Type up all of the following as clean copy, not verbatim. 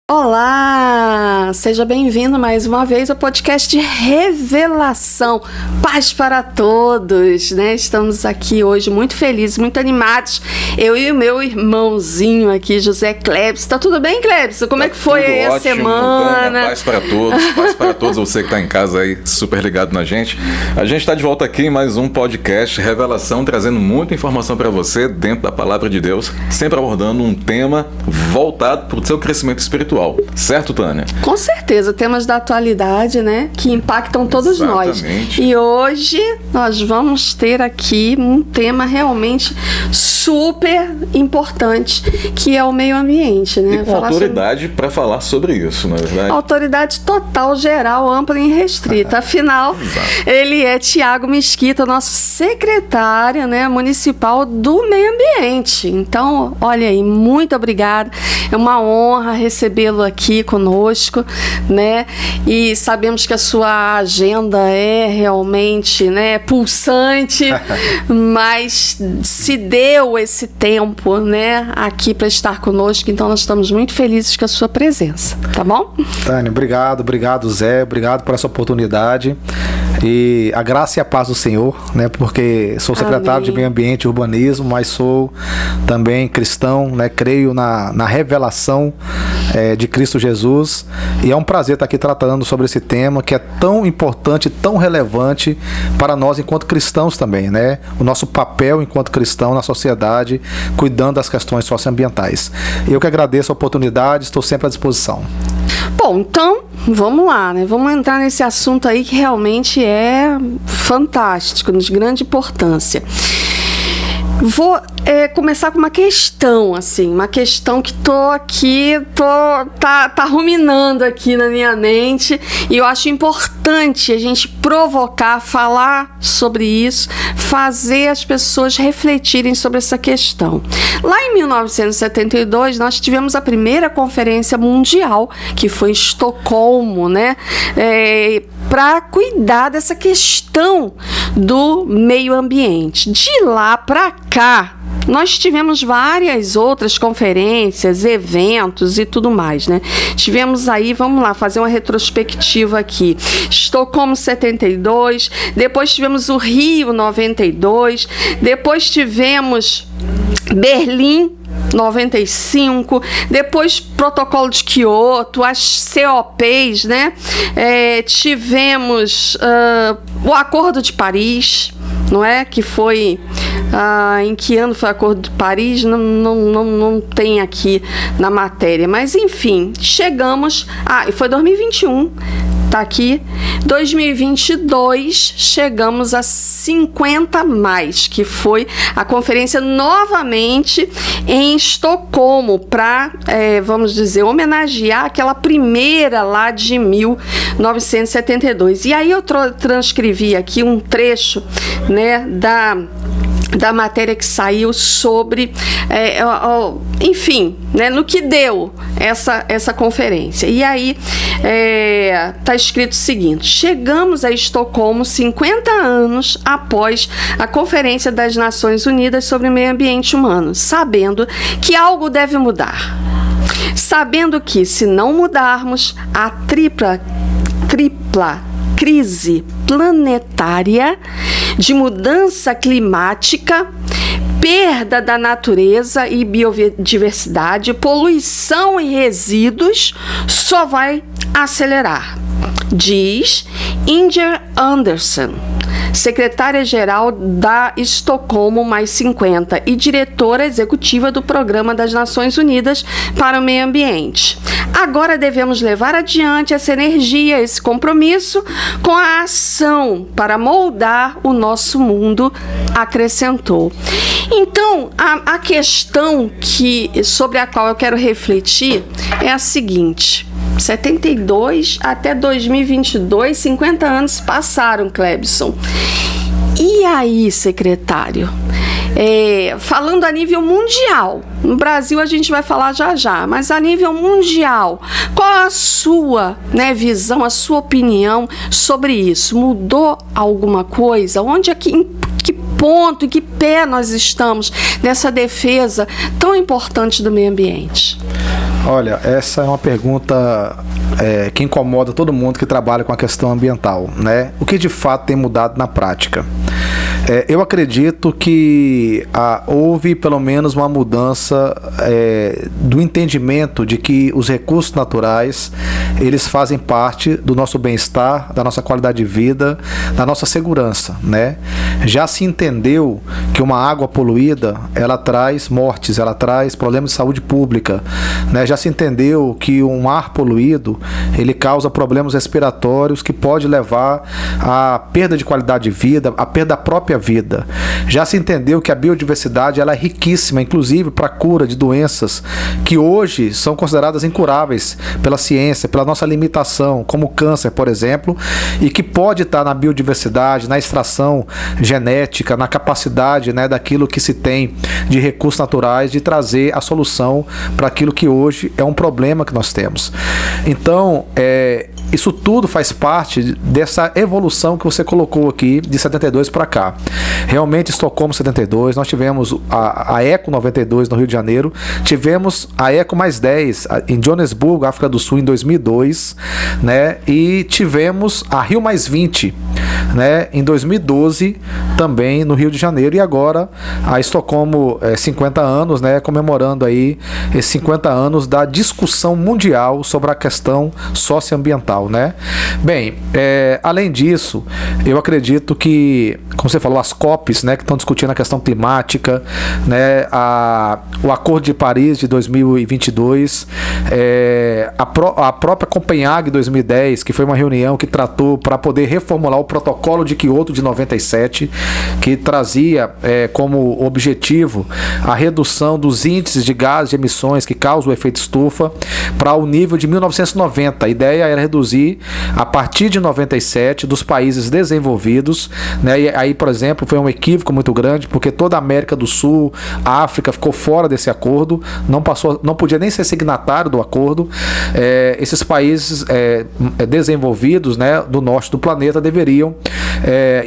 Olá, seja bem-vindo mais uma vez ao podcast de Revelação, paz para todos, né? Estamos aqui hoje muito felizes, muito animados, eu e o meu irmãozinho aqui, José Clebson. Tá tudo bem, Clebson? Como é que foi aí a semana? Tânia, paz para todos, você que tá em casa aí, super ligado na gente. A gente tá de volta aqui em mais um podcast Revelação, trazendo muita informação para você dentro da Palavra de Deus, sempre abordando um tema voltado para o seu crescimento espiritual. Certo, Tânia? Com certeza, temas da atualidade, né, que impactam todos nós. E hoje nós vamos ter aqui um tema realmente super importante, que é o meio ambiente, né? E com autoridade para falar sobre isso, na verdade. Autoridade total, geral, ampla e restrita. Afinal, ele é Tiago Mesquita, nosso secretário, né, municipal do meio ambiente. Então, olha aí, muito obrigada. É uma honra recebê-lo aqui conosco, né? E sabemos que a sua agenda é realmente, né, pulsante, mas se deu esse tempo, né, aqui para estar conosco, então nós estamos muito felizes com a sua presença, tá bom? Tânia, obrigado Zé, obrigado por essa oportunidade e a graça e a paz do Senhor, né, porque sou secretário de Meio Ambiente e Urbanismo, mas sou também cristão, né, creio na revelação de Cristo Jesus, e é um prazer estar aqui tratando sobre esse tema que é tão importante, tão relevante para nós enquanto cristãos também, né? O nosso papel enquanto cristão na sociedade, cuidando das questões socioambientais. Eu que agradeço a oportunidade, estou sempre à disposição. Bom, então, vamos lá, né? Vamos entrar nesse assunto aí que realmente é fantástico, de grande importância. Vou começar com uma questão, assim, uma questão que tá ruminando aqui na minha mente, e eu acho importante a gente provocar, falar sobre isso, fazer as pessoas refletirem sobre essa questão. Lá em 1972, nós tivemos a primeira conferência mundial, que foi em Estocolmo, né? Para cuidar dessa questão do meio ambiente. De lá para cá, nós tivemos várias outras conferências, eventos e tudo mais, né? Tivemos aí, vamos lá, fazer uma retrospectiva aqui. Estocolmo 72, depois tivemos o Rio 92, depois tivemos Berlim 95, depois Protocolo de Kyoto, as COPs, né? Tivemos o Acordo de Paris, não é? Que foi em que ano foi o Acordo de Paris? Não tem aqui na matéria, mas enfim, chegamos. E foi 2021. Tá aqui, 2022, chegamos a 50 mais, que foi a conferência novamente em Estocolmo, para, vamos dizer, homenagear aquela primeira lá de 1972. E aí eu transcrevi aqui um trecho, né, da matéria que saiu sobre, enfim, né, no que deu essa conferência. E aí está escrito o seguinte: chegamos a Estocolmo 50 anos após a Conferência das Nações Unidas sobre o Meio Ambiente Humano, sabendo que algo deve mudar. Sabendo que, se não mudarmos, a tripla crise planetária de mudança climática, perda da natureza e biodiversidade, poluição e resíduos só vai acelerar, diz Inger Anderson, secretária-geral da Estocolmo mais 50 e diretora executiva do Programa das Nações Unidas para o Meio Ambiente. Agora devemos levar adiante essa energia, esse compromisso com a ação para moldar o nosso mundo, acrescentou. Então, a questão sobre a qual eu quero refletir é a seguinte: 72 até 2022, 50 anos passaram, Clebson. E aí, secretário? Falando a nível mundial, no Brasil a gente vai falar já, mas a nível mundial, qual a sua, né, visão, a sua opinião sobre isso? Mudou alguma coisa? Onde é que ponto, em que pé nós estamos nessa defesa tão importante do meio ambiente? Olha, essa é uma pergunta que incomoda todo mundo que trabalha com a questão ambiental, né? O que de fato tem mudado na prática? Eu acredito que houve pelo menos uma mudança do entendimento de que os recursos naturais, eles fazem parte do nosso bem-estar, da nossa qualidade de vida, da nossa segurança, né? Já se entendeu que uma água poluída, ela traz mortes, ela traz problemas de saúde pública, né? Já se entendeu que um ar poluído, ele causa problemas respiratórios que pode levar à perda de qualidade de vida, à perda da própria vida. Já se entendeu que a biodiversidade, ela é riquíssima, inclusive para a cura de doenças que hoje são consideradas incuráveis pela ciência, pela nossa limitação, como o câncer, por exemplo, e que pode estar na biodiversidade, na extração genética, na capacidade, né, daquilo que se tem de recursos naturais, de trazer a solução para aquilo que hoje é um problema que nós temos. Então, isso tudo faz parte dessa evolução que você colocou aqui de 72 para cá. Realmente, Estocolmo 72, nós tivemos a Eco 92 no Rio de Janeiro, tivemos a Eco mais 10 em Joanesburgo, África do Sul, em 2002, né? E tivemos a Rio mais 20, né? Em 2012, também no Rio de Janeiro, e agora a Estocolmo 50 anos, né? Comemorando aí esses 50 anos da discussão mundial sobre a questão socioambiental, né? Bem, além disso, eu acredito que, como você falou, as COPs, né, que estão discutindo a questão climática, né, o Acordo de Paris de 2022, a própria Copenhague 2010, que foi uma reunião que tratou para poder reformular o protocolo de Kyoto de 97, que trazia como objetivo a redução dos índices de gases de emissões que causam o efeito estufa para o nível de 1990. A ideia era reduzir a partir de 97 dos países desenvolvidos, né? E aí, por exemplo, foi um equívoco muito grande, porque toda a América do Sul, a África ficou fora desse acordo, não podia nem ser signatário do acordo. Esses países desenvolvidos, né, do norte do planeta deveriam,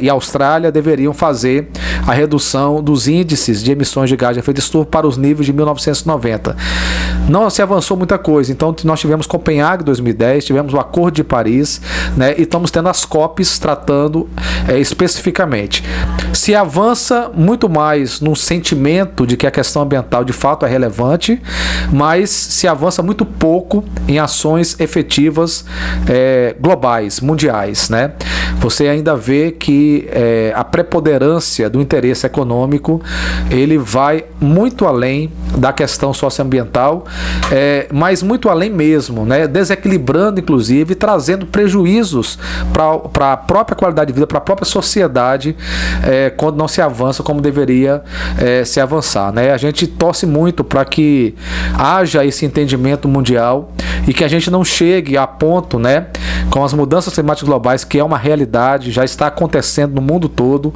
e a Austrália deveriam fazer a redução dos índices de emissões de gás de efeito estufa para os níveis de 1990. Não se avançou muita coisa, então nós tivemos Copenhague 2010, tivemos o Acordo de Paris, né, e estamos tendo as COPs tratando especificamente. Se avança muito mais no sentimento de que a questão ambiental de fato é relevante, mas se avança muito pouco em ações efetivas globais, mundiais, né? Você ainda vê que a preponderância do interesse econômico, ele vai muito além da questão socioambiental, mas muito além mesmo, né? Desequilibrando, inclusive, trazendo prejuízos para a própria qualidade de vida, para a própria sociedade, quando não se avança como deveria se avançar, né? A gente torce muito para que haja esse entendimento mundial e que a gente não chegue a ponto, né, com as mudanças climáticas globais, que é uma realidade, já está acontecendo no mundo todo,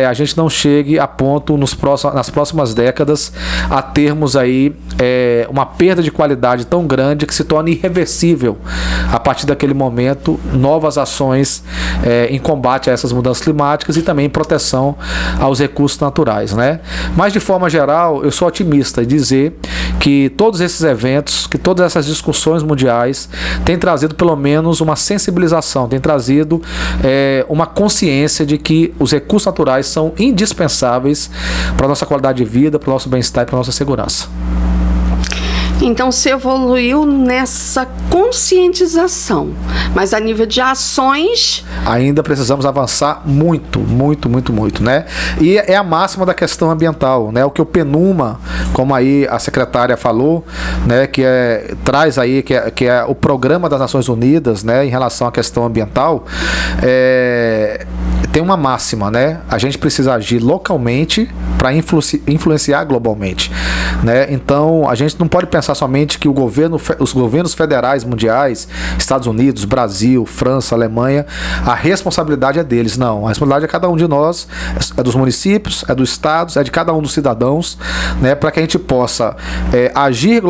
a gente não chegue a ponto nas próximas décadas a termos aí uma perda de qualidade tão grande que se torne irreversível a partir daquele momento novas ações em combate a essas mudanças climáticas e também em proteção aos recursos naturais, né? Mas de forma geral, eu sou otimista em dizer que todos esses eventos, que todas essas discussões mundiais têm trazido pelo menos uma sensibilização, têm trazido uma consciência de que os recursos naturais são indispensáveis para a nossa qualidade de vida, para o nosso bem-estar e para a nossa segurança. Então se evoluiu nessa conscientização, mas a nível de ações ainda precisamos avançar muito, né? E é a máxima da questão ambiental, né? O que o PNUMA, como aí a secretária falou, né, que traz aí que é o Programa das Nações Unidas, né, em relação à questão ambiental, tem uma máxima, né? A gente precisa agir localmente para influenciar globalmente, né? Então a gente não pode pensar somente que os governos federais mundiais, Estados Unidos, Brasil, França, Alemanha, a responsabilidade é deles. Não, a responsabilidade é cada um de nós, é dos municípios, é dos estados, é de cada um dos cidadãos, né? Para que a gente possa agir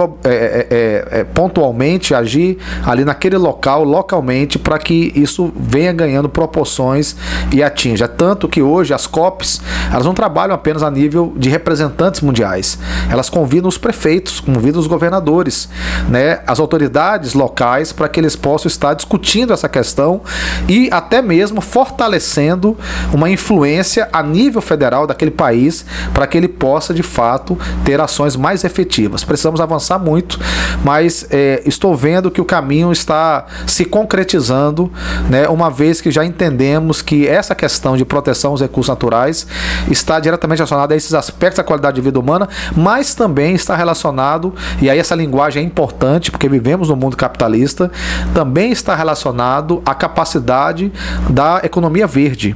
pontualmente, agir ali naquele local, localmente, para que isso venha ganhando proporções e atinja. Tanto que hoje as COPs, elas não trabalham apenas a nível de representantes mundiais, elas convidam os prefeitos, convidam os governadores, né, as autoridades locais, para que eles possam estar discutindo essa questão e até mesmo fortalecendo uma influência a nível federal daquele país, para que ele possa de fato ter ações mais efetivas. Precisamos avançar muito, mas estou vendo que o caminho está se concretizando, né, uma vez que já entendemos que essa questão de proteção aos recursos naturais está diretamente relacionada a esses aspectos da qualidade de vida humana, mas também está relacionado, e aí essa linguagem é importante, porque vivemos no mundo capitalista, também está relacionado à capacidade da economia verde,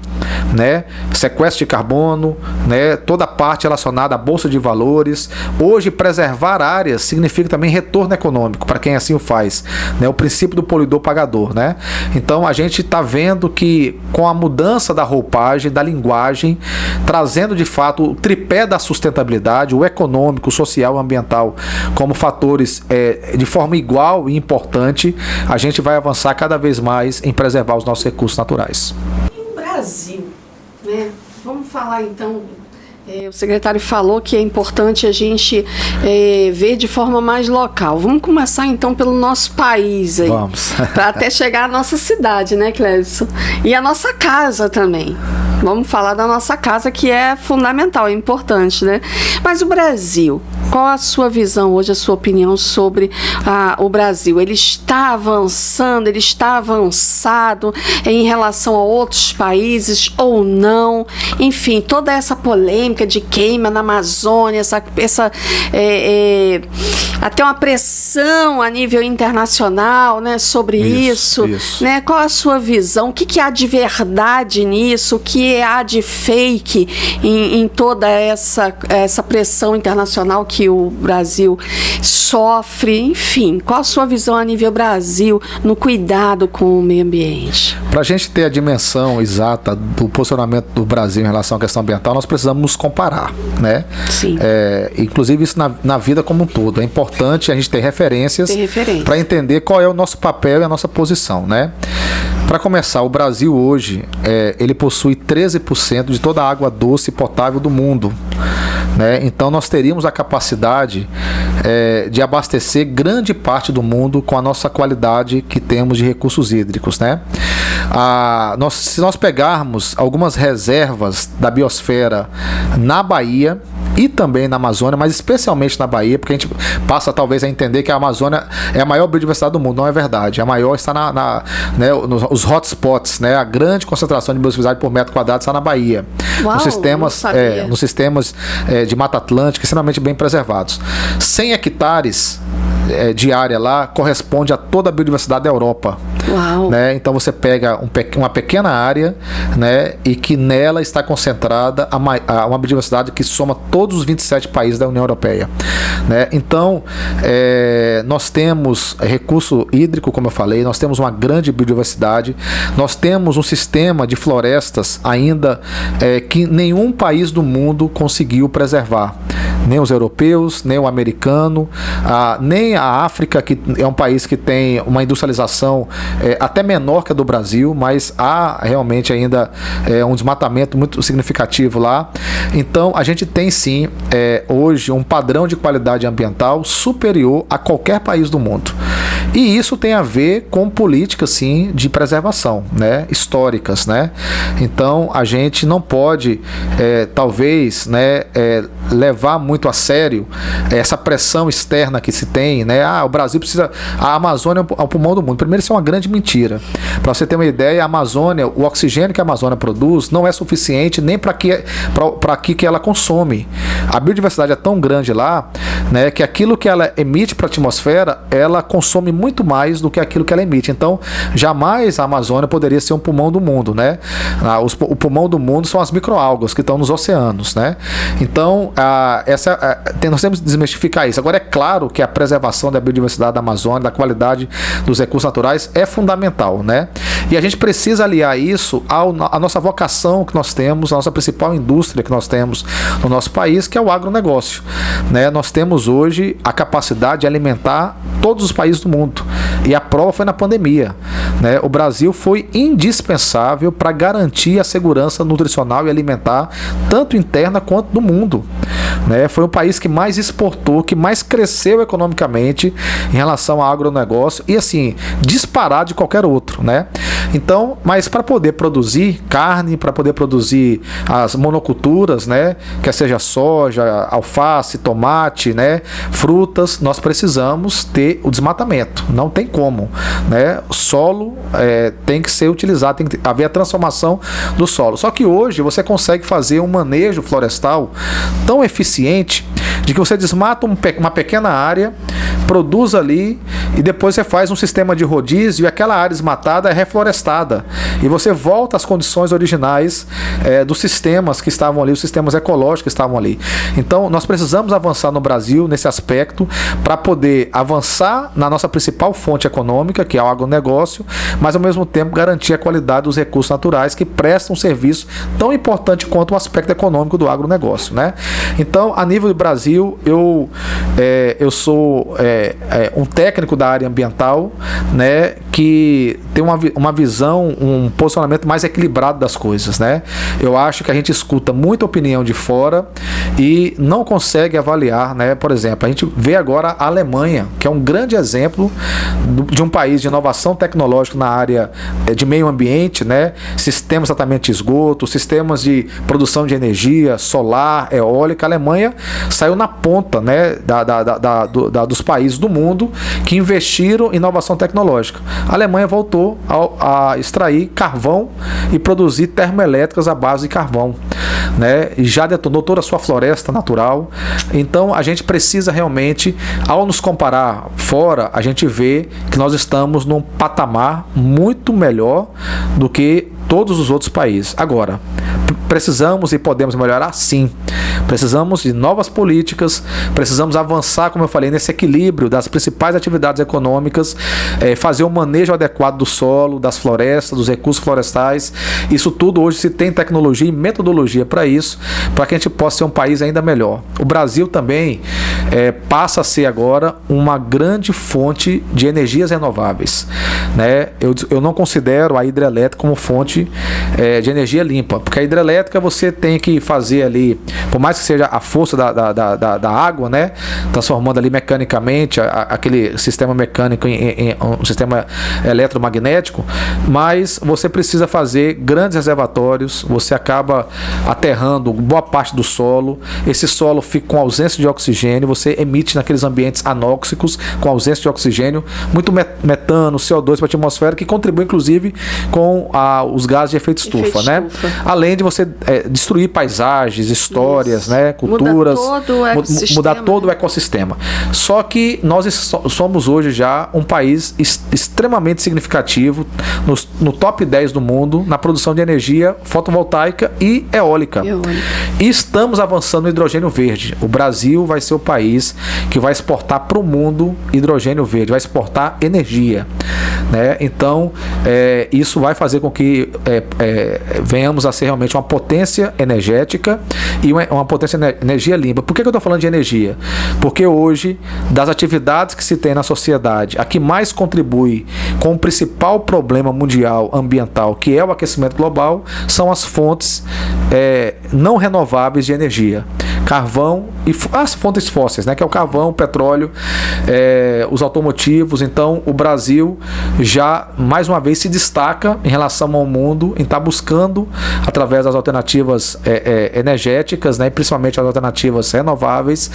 né? Sequestro de carbono, né? Toda a parte relacionada à bolsa de valores. Hoje, preservar áreas significa também retorno econômico, para quem assim o faz, né? O princípio do poluidor pagador, né? Então, a gente está vendo que com a mudança da roupagem, da linguagem, trazendo de fato o tripé da sustentabilidade, o econômico, o social e o ambiental como fatores de forma igual e importante, a gente vai avançar cada vez mais em preservar os nossos recursos naturais. E o Brasil, né? Vamos falar então. O secretário falou que é importante a gente ver de forma mais local. Vamos começar então pelo nosso país aí. Vamos. Para até chegar à nossa cidade, né, Clévison? E a nossa casa também. Vamos falar da nossa casa, que é fundamental, é importante, né? Mas o Brasil, qual a sua visão hoje, a sua opinião sobre o Brasil? Ele está avançando, ele está avançado em relação a outros países ou não? Enfim, toda essa polêmica de queima na Amazônia, até uma pressão a nível internacional, né, sobre isso. Né? Qual a sua visão? O que há de verdade nisso? O que há de fake em toda essa pressão internacional que o Brasil sofre? Enfim, qual a sua visão a nível Brasil no cuidado com o meio ambiente? Para a gente ter a dimensão exata do posicionamento do Brasil em relação à questão ambiental, nós precisamos nos comparar, né? Sim. Inclusive isso na vida como um todo. É importante a gente ter referências para entender qual é o nosso papel e a nossa posição, né? Para começar, o Brasil hoje, ele possui 13% de toda a água doce potável do mundo, né? Então nós teríamos a capacidade de abastecer grande parte do mundo com a nossa qualidade que temos de recursos hídricos, né? Se nós pegarmos algumas reservas da biosfera na Bahia e também na Amazônia, mas especialmente na Bahia, porque a gente passa talvez a entender que a Amazônia é a maior biodiversidade do mundo. Não é verdade. A maior está nos hotspots, né? A grande concentração de biodiversidade por metro quadrado está na Bahia. Uau, nos sistemas de Mata Atlântica, extremamente bem preservados. 100 hectares de área lá corresponde a toda a biodiversidade da Europa. Uau. Né? Então você pega uma pequena área, né, e que nela está concentrada uma biodiversidade que soma todos os 27 países da União Europeia. Né? Então nós temos recurso hídrico, como eu falei, nós temos uma grande biodiversidade, nós temos um sistema de florestas ainda que nenhum país do mundo conseguiu preservar. Nem os europeus, nem o americano, nem a África, que é um país que tem uma industrialização até menor que a do Brasil, mas há realmente ainda um desmatamento muito significativo lá. Então a gente tem sim hoje um padrão de qualidade ambiental superior a qualquer país do mundo. E isso tem a ver com políticas sim de preservação, né, históricas, né? Então a gente não pode talvez, né, levar muito a sério essa pressão externa que se tem, né? O Brasil precisa, a Amazônia é o pulmão do mundo. Primeiro, isso é uma grande mentira. Para você ter uma ideia, a Amazônia, o oxigênio que a Amazônia produz não é suficiente nem para que ela consome. A biodiversidade é tão grande lá, né, que aquilo que ela emite para a atmosfera, ela consome muito mais do que aquilo que ela emite. Então, jamais a Amazônia poderia ser um pulmão do mundo, né? O pulmão do mundo são as microalgas que estão nos oceanos, né? Então, nós temos que desmistificar isso. Agora, é claro que a preservação da biodiversidade da Amazônia, da qualidade dos recursos naturais é fundamental, né? E a gente precisa aliar isso à nossa vocação que nós temos, a nossa principal indústria que nós temos no nosso país, que é o agronegócio, né? Nós temos hoje a capacidade de alimentar todos os países do mundo. E a prova foi na pandemia, né? O Brasil foi indispensável para garantir a segurança nutricional e alimentar, tanto interna quanto do mundo. né? Foi o país que mais exportou, que mais cresceu economicamente em relação ao agronegócio e assim, disparado de qualquer outro, né? Então, mas para poder produzir carne, para poder produzir as monoculturas, né? Quer seja soja, alface, tomate, né? Frutas, nós precisamos ter o desmatamento. Não tem como, né? O solo tem que ser utilizado, tem que haver a transformação do solo. Só que hoje você consegue fazer um manejo florestal tão eficiente de que você desmata uma pequena área, produz ali e depois você faz um sistema de rodízio e aquela área desmatada é reflorestada e você volta às condições originais dos sistemas que estavam ali, os sistemas ecológicos que estavam ali. Então nós precisamos avançar no Brasil nesse aspecto para poder avançar na nossa principal fonte econômica, que é o agronegócio, mas ao mesmo tempo garantir a qualidade dos recursos naturais que prestam um serviço tão importante quanto o aspecto econômico do agronegócio, né? Então, a nível do Brasil, eu sou um técnico da área ambiental, né, que tem uma visão, um posicionamento mais equilibrado das coisas, né? Eu acho que a gente escuta muita opinião de fora e não consegue avaliar, né? Por exemplo, a gente vê agora a Alemanha, que é um grande exemplo de um país de inovação tecnológica na área de meio ambiente, né? Sistemas de tratamento de esgoto, sistemas de produção de energia solar, eólica. A Alemanha saiu na ponta, né, dos países do mundo que investiram em inovação tecnológica. A Alemanha voltou a extrair carvão e produzir termoelétricas à base de carvão, né? E já detonou toda a sua floresta natural. Então a gente precisa realmente, ao nos comparar fora, a gente vê que nós estamos num patamar muito melhor do que todos os outros países. Agora, precisamos e podemos melhorar? Sim. Precisamos de novas políticas, precisamos avançar, como eu falei, nesse equilíbrio das principais atividades econômicas, fazer um manejo adequado do solo, das florestas, dos recursos florestais. Isso tudo hoje se tem tecnologia e metodologia para isso, para que a gente possa ser um país ainda melhor. O Brasil também passa a ser agora uma grande fonte de energias renováveis, né? Eu não considero a hidrelétrica como fonte de energia limpa, porque a hidrelétrica você tem que fazer ali, por mais que seja a força da água, né, transformando ali mecanicamente aquele sistema mecânico em um sistema eletromagnético, mas você precisa fazer grandes reservatórios, você acaba aterrando boa parte do solo, esse solo fica com ausência de oxigênio, você emite naqueles ambientes anóxicos, com ausência de oxigênio, muito metano, CO2 para a atmosfera, que contribui inclusive com os gases de efeito estufa, né? Além de você destruir paisagens, histórias, né, culturas, mudar todo o ecossistema. Só que nós somos hoje já um país extremamente significativo no top 10 do mundo na produção de energia fotovoltaica e eólica. E estamos avançando no hidrogênio verde. O Brasil vai ser o país que vai exportar para o mundo hidrogênio verde, vai exportar energia, né? Então, isso vai fazer com que venhamos a ser realmente uma potência energética e uma potência energia limpa. Por que eu estou falando de energia? Porque hoje, das atividades que se tem na sociedade, a que mais contribui com o principal problema mundial ambiental, que é o aquecimento global, são as fontes não renováveis de energia. Carvão e as fontes fósseis, né, que é o carvão, o petróleo, os automotivos. Então o Brasil já mais uma vez se destaca em relação ao mundo em estar buscando através das alternativas energéticas, né, principalmente as alternativas renováveis,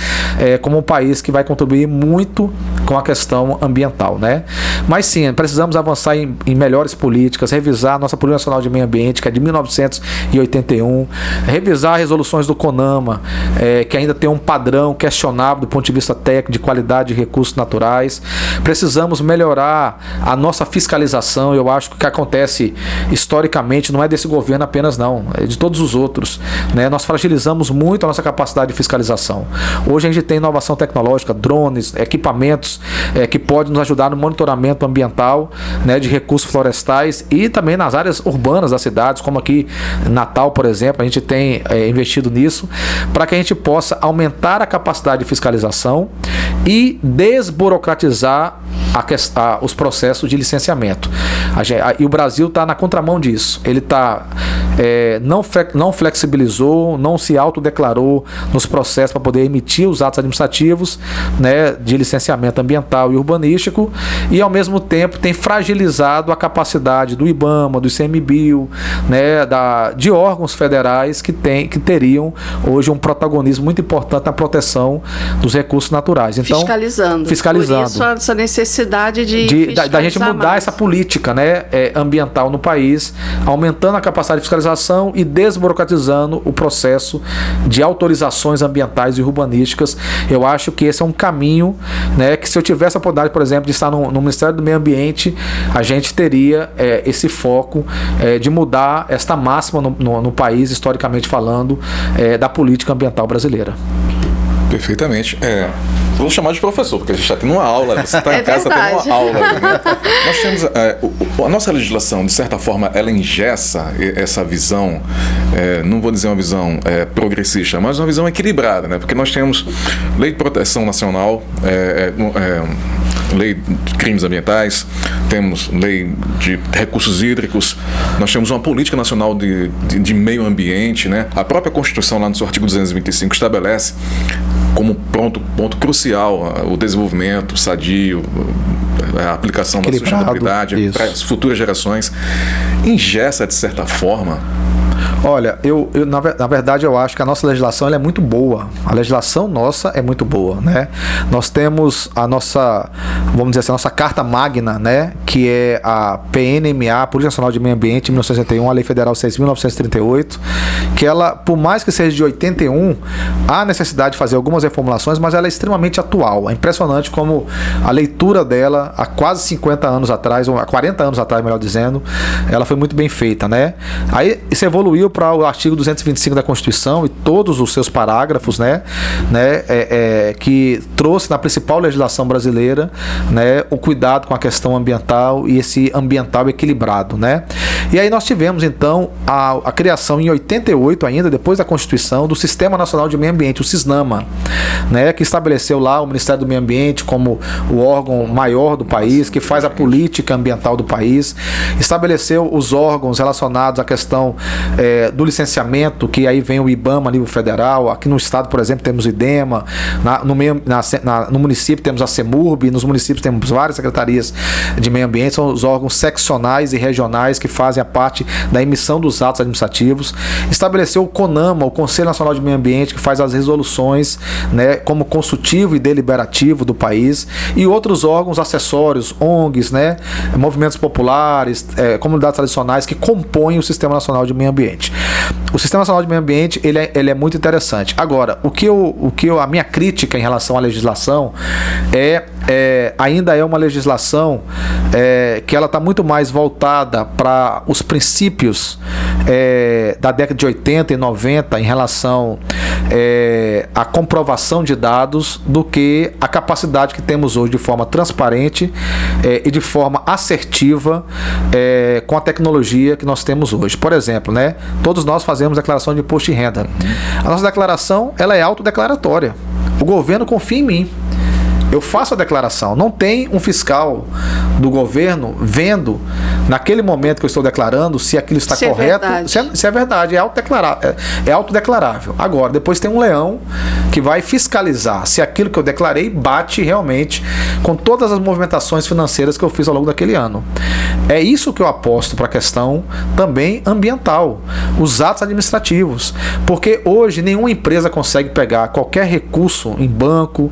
como um país que vai contribuir muito com a questão ambiental, né? Mas sim, precisamos avançar em melhores políticas, revisar a nossa Política Nacional de Meio Ambiente, que é de 1981, revisar resoluções do CONAMA, que ainda tem um padrão questionável do ponto de vista técnico, de qualidade de recursos naturais. Precisamos melhorar a nossa fiscalização. Eu acho que o que acontece historicamente não é desse governo apenas, não, é de todos os outros, né? Nós fragilizamos muito a nossa capacidade de fiscalização. Hoje a gente tem inovação tecnológica, drones, equipamentos que podem nos ajudar no monitoramento ambiental, né, de recursos florestais e também nas áreas urbanas das cidades, como aqui em Natal, por exemplo, a gente tem investido nisso, para que a gente possa aumentar a capacidade de fiscalização e desburocratizar os processos de licenciamento. E o Brasil está na contramão disso. Ele não flexibilizou, não se autodeclarou nos processos para poder emitir os atos administrativos, né, de licenciamento ambiental e urbanístico, e ao mesmo tempo tem fragilizado a capacidade do IBAMA, do ICMBio, né, de órgãos federais que teriam hoje um protagonismo muito importante na proteção dos recursos naturais. Então, fiscalizando. Por isso essa necessidade da gente mudar mais essa política, né, ambiental no país, aumentando a capacidade de fiscalização e desburocratizando o processo de autorizações ambientais e urbanísticas. Eu acho que esse é um caminho, né, que se eu tivesse a oportunidade, por exemplo, de estar no Ministério do Meio Ambiente, a gente teria esse foco de mudar esta máxima no país, historicamente falando, da política ambiental brasileira. Perfeitamente. Vou chamar de professor, porque a gente está tendo uma aula, você está em casa tendo uma aula. Né? Nós temos, a nossa legislação, de certa forma, ela engessa essa visão, não vou dizer uma visão progressista, mas uma visão equilibrada, né? Porque nós temos Lei de Proteção Nacional, Lei de Crimes Ambientais, temos Lei de Recursos Hídricos, nós temos uma Política Nacional de Meio Ambiente, né? A própria Constituição, lá no seu artigo 225, estabelece como ponto crucial o desenvolvimento sadio, a aplicação da sustentabilidade para as futuras gerações. Engessa, de certa forma. Olha, na verdade eu acho que a nossa legislação ela é muito boa. A legislação nossa é muito boa, né? Nós temos a nossa, vamos dizer assim, a nossa carta magna, né? Que é a PNMA, Política Nacional de Meio Ambiente, de 1961, a Lei Federal 6.938, que ela, por mais que seja de 81, há necessidade de fazer algumas reformulações, mas ela é extremamente atual. É impressionante como a leitura dela, há quase 50 anos atrás, ou há 40 anos atrás, melhor dizendo, ela foi muito bem feita, né? Aí isso evoluiu para o artigo 225 da Constituição e todos os seus parágrafos, né, que trouxe na principal legislação brasileira, né, o cuidado com a questão ambiental e esse ambiental equilibrado, né? E aí nós tivemos então a criação em 88 ainda, depois da Constituição, do Sistema Nacional de Meio Ambiente, o SISNAMA, né, que estabeleceu lá o Ministério do Meio Ambiente como o órgão maior do país, que faz a política ambiental do país, estabeleceu os órgãos relacionados à questão do licenciamento, que aí vem o IBAMA a nível federal. Aqui no estado, por exemplo, temos o IDEMA, no município temos a CEMURB, nos municípios temos várias secretarias de meio ambiente, são os órgãos seccionais e regionais que fazem a parte da emissão dos atos administrativos. Estabeleceu o CONAMA, o Conselho Nacional de Meio Ambiente, que faz as resoluções, né, como consultivo e deliberativo do país, e outros órgãos acessórios, ONGs, né, movimentos populares, comunidades tradicionais que compõem o Sistema Nacional de Meio Ambiente. O Sistema Nacional de Meio Ambiente ele é muito interessante. Agora, a minha crítica em relação à legislação ainda é uma legislação que ela está muito mais voltada para os princípios da década de 80 e 90 em relação à comprovação de dados do que a capacidade que temos hoje de forma transparente e de forma assertiva com a tecnologia que nós temos hoje. Por exemplo, né, todos nós fazemos declaração de imposto de renda. A nossa declaração ela é autodeclaratória. O governo confia em mim. Eu faço a declaração. Não tem um fiscal do governo vendo, naquele momento que eu estou declarando, se aquilo está correto, se é verdade, é autodeclarável. Agora, depois tem um leão que vai fiscalizar se aquilo que eu declarei bate realmente com todas as movimentações financeiras que eu fiz ao longo daquele ano. É isso que eu aposto para a questão também ambiental, os atos administrativos. Porque hoje nenhuma empresa consegue pegar qualquer recurso em banco,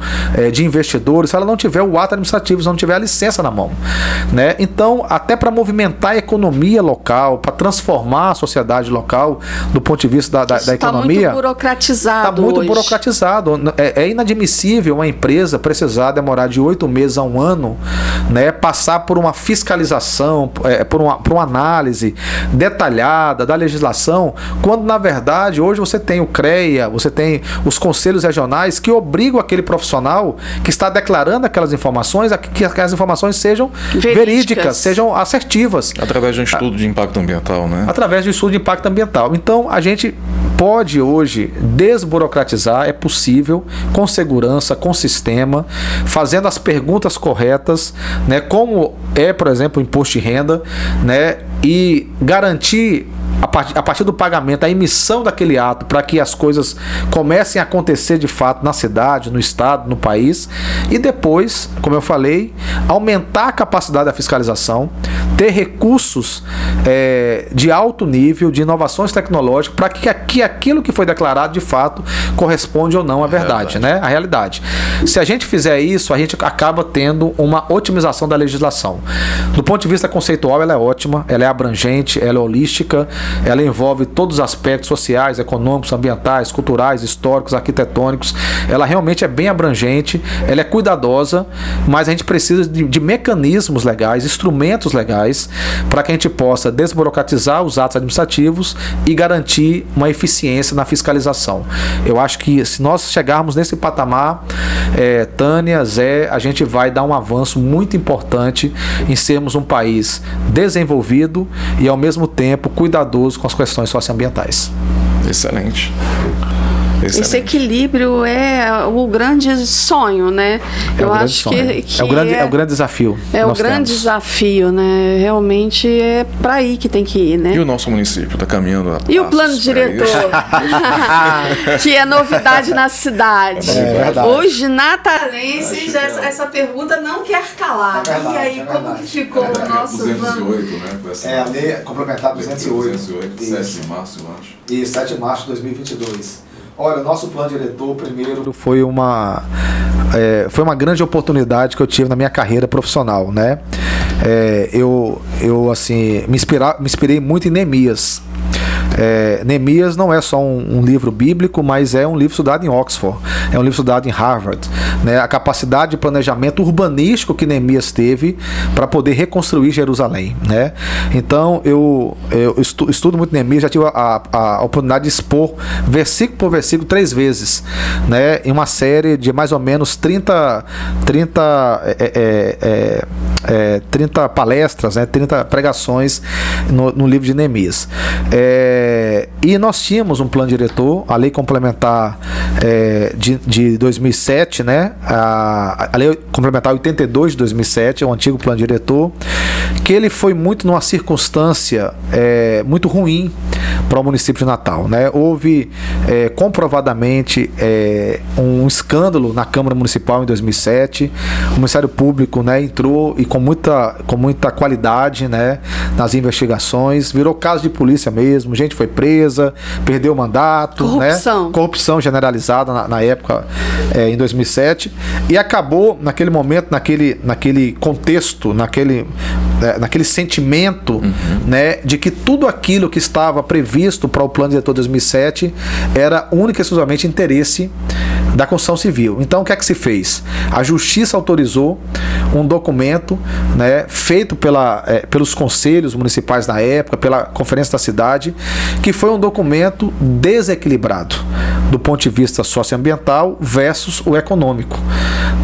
de investidor, se ela não tiver o ato administrativo, se não tiver a licença na mão, né? Então, até para movimentar a economia local, para transformar a sociedade local do ponto de vista da economia, está muito burocratizado. Está muito burocratizado. É inadmissível uma empresa precisar demorar de 8 meses a 1 ano, né, passar por uma fiscalização, por uma análise detalhada da legislação, quando na verdade hoje você tem o CREA, você tem os conselhos regionais que obrigam aquele profissional que está declarando aquelas informações a que as informações sejam verídicas, sejam assertivas. Através de um estudo de impacto ambiental, né? Através de um estudo de impacto ambiental. Então, a gente pode hoje desburocratizar, é possível, com segurança, com sistema, fazendo as perguntas corretas, né, como é, por exemplo, o imposto de renda, né, e garantir a partir do pagamento, a emissão daquele ato, para que as coisas comecem a acontecer de fato na cidade, no estado, no país, e depois, como eu falei, aumentar a capacidade da fiscalização, ter recursos de alto nível, de inovações tecnológicas, para que aquilo que foi declarado de fato corresponde ou não à verdade, né? À realidade. Se a gente fizer isso, a gente acaba tendo uma otimização da legislação. Do ponto de vista conceitual, ela é ótima, ela é abrangente, ela é holística, ela envolve todos os aspectos sociais, econômicos, ambientais, culturais, históricos, arquitetônicos. Ela realmente é bem abrangente, ela é cuidadosa, mas a gente precisa de mecanismos legais, instrumentos legais, para que a gente possa desburocratizar os atos administrativos e garantir uma eficiência na fiscalização. Eu acho que se nós chegarmos nesse patamar, Tânia, Zé, a gente vai dar um avanço muito importante em sermos um país desenvolvido e ao mesmo tempo cuidadoso com as questões socioambientais. Excelente. Esse equilíbrio é o grande sonho, né? Eu acho que é o grande desafio. É o grande desafio, né? Realmente é para aí que tem que ir, né? E o nosso município está caminhando a E o plano diretor, que é novidade na cidade. É verdade. Hoje, natalenses, essa pergunta não quer calar. E aí, como que ficou o nosso 208, né? A lei complementar 208. 7 de março, eu acho. E 7 de março de 2022. Olha, o nosso plano diretor, primeiro, foi uma grande oportunidade que eu tive na minha carreira profissional, né? Eu assim, me inspirei muito em Neemias. Neemias não é só um livro bíblico, mas é um livro estudado em Oxford, é um livro estudado em Harvard, né? A capacidade de planejamento urbanístico que Neemias teve para poder reconstruir Jerusalém, né? Então eu estudo muito Neemias, já tive a oportunidade de expor versículo por versículo 3 vezes, né? Em uma série de mais ou menos 30 palestras, né? 30 pregações no livro de Neemias. E nós tínhamos um plano diretor, a lei complementar de 2007, né? A lei complementar 82 de 2007, é o antigo plano diretor, que ele foi muito numa circunstância muito ruim para o município de Natal, né? Houve comprovadamente um escândalo na Câmara Municipal em 2007. O Ministério Público, né, entrou e com muita qualidade, né, nas investigações, virou caso de polícia mesmo, gente foi presa, perdeu o mandato, corrupção, né? Corrupção generalizada na época, em 2007, e acabou naquele momento, naquele contexto, naquele sentimento, né, de que tudo aquilo que estava previsto para o plano diretor de 2007 era única e exclusivamente interesse da construção civil. Então, o que é que se fez? A Justiça autorizou um documento, né, feito pelos conselhos municipais na época, pela Conferência da Cidade, que foi um documento desequilibrado do ponto de vista socioambiental versus o econômico,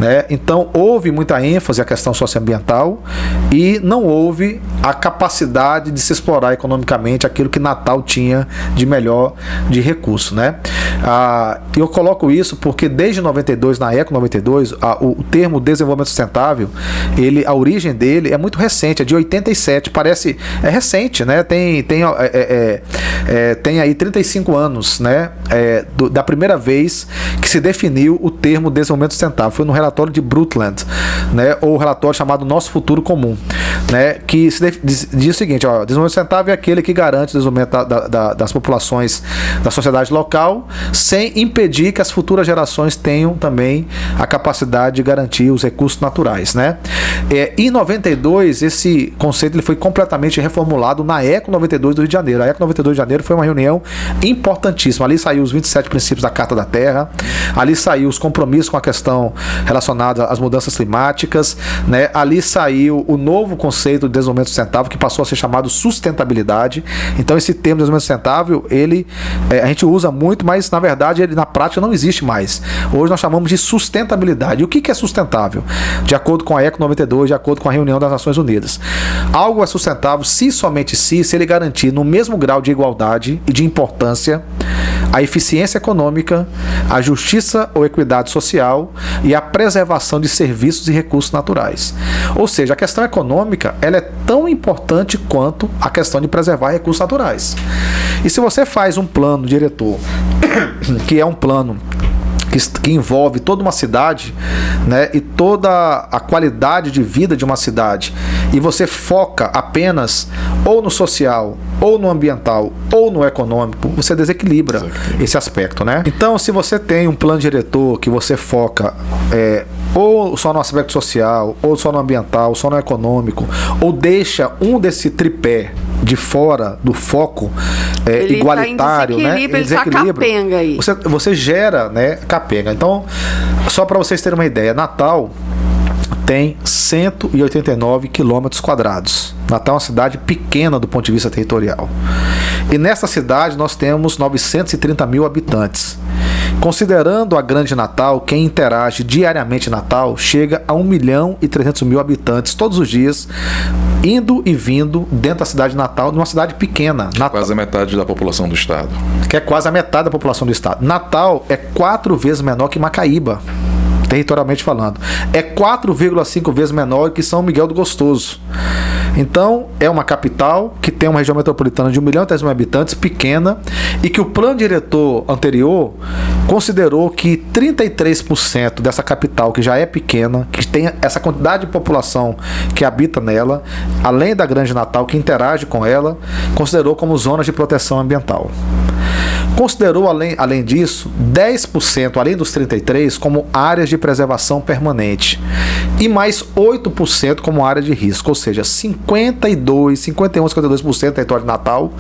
né? Então, houve muita ênfase à questão socioambiental e não houve a capacidade de se explorar economicamente aquilo que Natal tinha de melhor de recurso, né? Eu coloco isso porque desde 92, na Eco 92, o termo desenvolvimento sustentável, a origem dele é muito recente, é de 87, é recente, né? Tem aí 35 anos, né? Da primeira vez que se definiu o termo desenvolvimento sustentável. Foi no relatório de Brundtland, né? Ou o relatório chamado Nosso Futuro Comum, né? Que diz o seguinte: desenvolvimento sustentável é aquele que garante o desenvolvimento das populações da sociedade local, sem impedir que as futuras gerações tenham também a capacidade de garantir os recursos naturais, né? Em 92, esse conceito ele foi completamente reformulado na Eco 92 do Rio de Janeiro. A Eco 92 de Janeiro foi uma reunião importantíssima. Ali saiu os 27 princípios da Carta da Terra, ali saiu os compromissos com a questão relacionada às mudanças climáticas, né? Ali saiu o novo conceito de desenvolvimento sustentável, que passou a ser chamado sustentabilidade. Então, esse termo de desenvolvimento sustentável, a gente usa muito, mas na verdade ele na prática não existe mais. cidades. Hoje nós chamamos de sustentabilidade. E o que é sustentável? De acordo com a ECO 92, de acordo com a reunião das Nações Unidas. Algo é sustentável se somente se ele garantir no mesmo grau de igualdade e de importância a eficiência econômica, a justiça ou equidade social e a preservação de serviços e recursos naturais. Ou seja, a questão econômica ela é tão importante quanto a questão de preservar recursos naturais. E se você faz um plano diretor, que é um plano que envolve toda uma cidade, né, e toda a qualidade de vida de uma cidade, e você foca apenas ou no social, ou no ambiental, ou no econômico, você desequilibra esse aspecto, né? Então, se você tem um plano diretor que você foca ou só no aspecto social, ou só no ambiental, ou só no econômico, ou deixa um desse tripé de fora do foco igualitário, né? Ele tá capenga aí. Você gera, né, capenga. Então, só para vocês terem uma ideia, Natal tem 189 quilômetros quadrados. Natal é uma cidade pequena do ponto de vista territorial. E nessa cidade nós temos 930 mil habitantes. Considerando a Grande Natal, quem interage diariamente em Natal chega a 1.300.000 habitantes todos os dias, indo e vindo dentro da cidade de Natal, numa cidade pequena. Quase a metade da população do estado. Que é quase a metade da população do estado. Natal é 4 vezes menor que Macaíba, territorialmente falando. É 4,5 vezes menor que São Miguel do Gostoso. Então, é uma capital que tem uma região metropolitana de 1.300.000 habitantes, pequena, e que o plano diretor anterior considerou que 33% dessa capital, que já é pequena, que tem essa quantidade de população que habita nela, além da Grande Natal, que interage com ela, considerou como zonas de proteção ambiental. Considerou, além disso, 10%, além dos 33%, como áreas de preservação permanente. E mais 8% como área de risco. Ou seja, 52% do território de Natal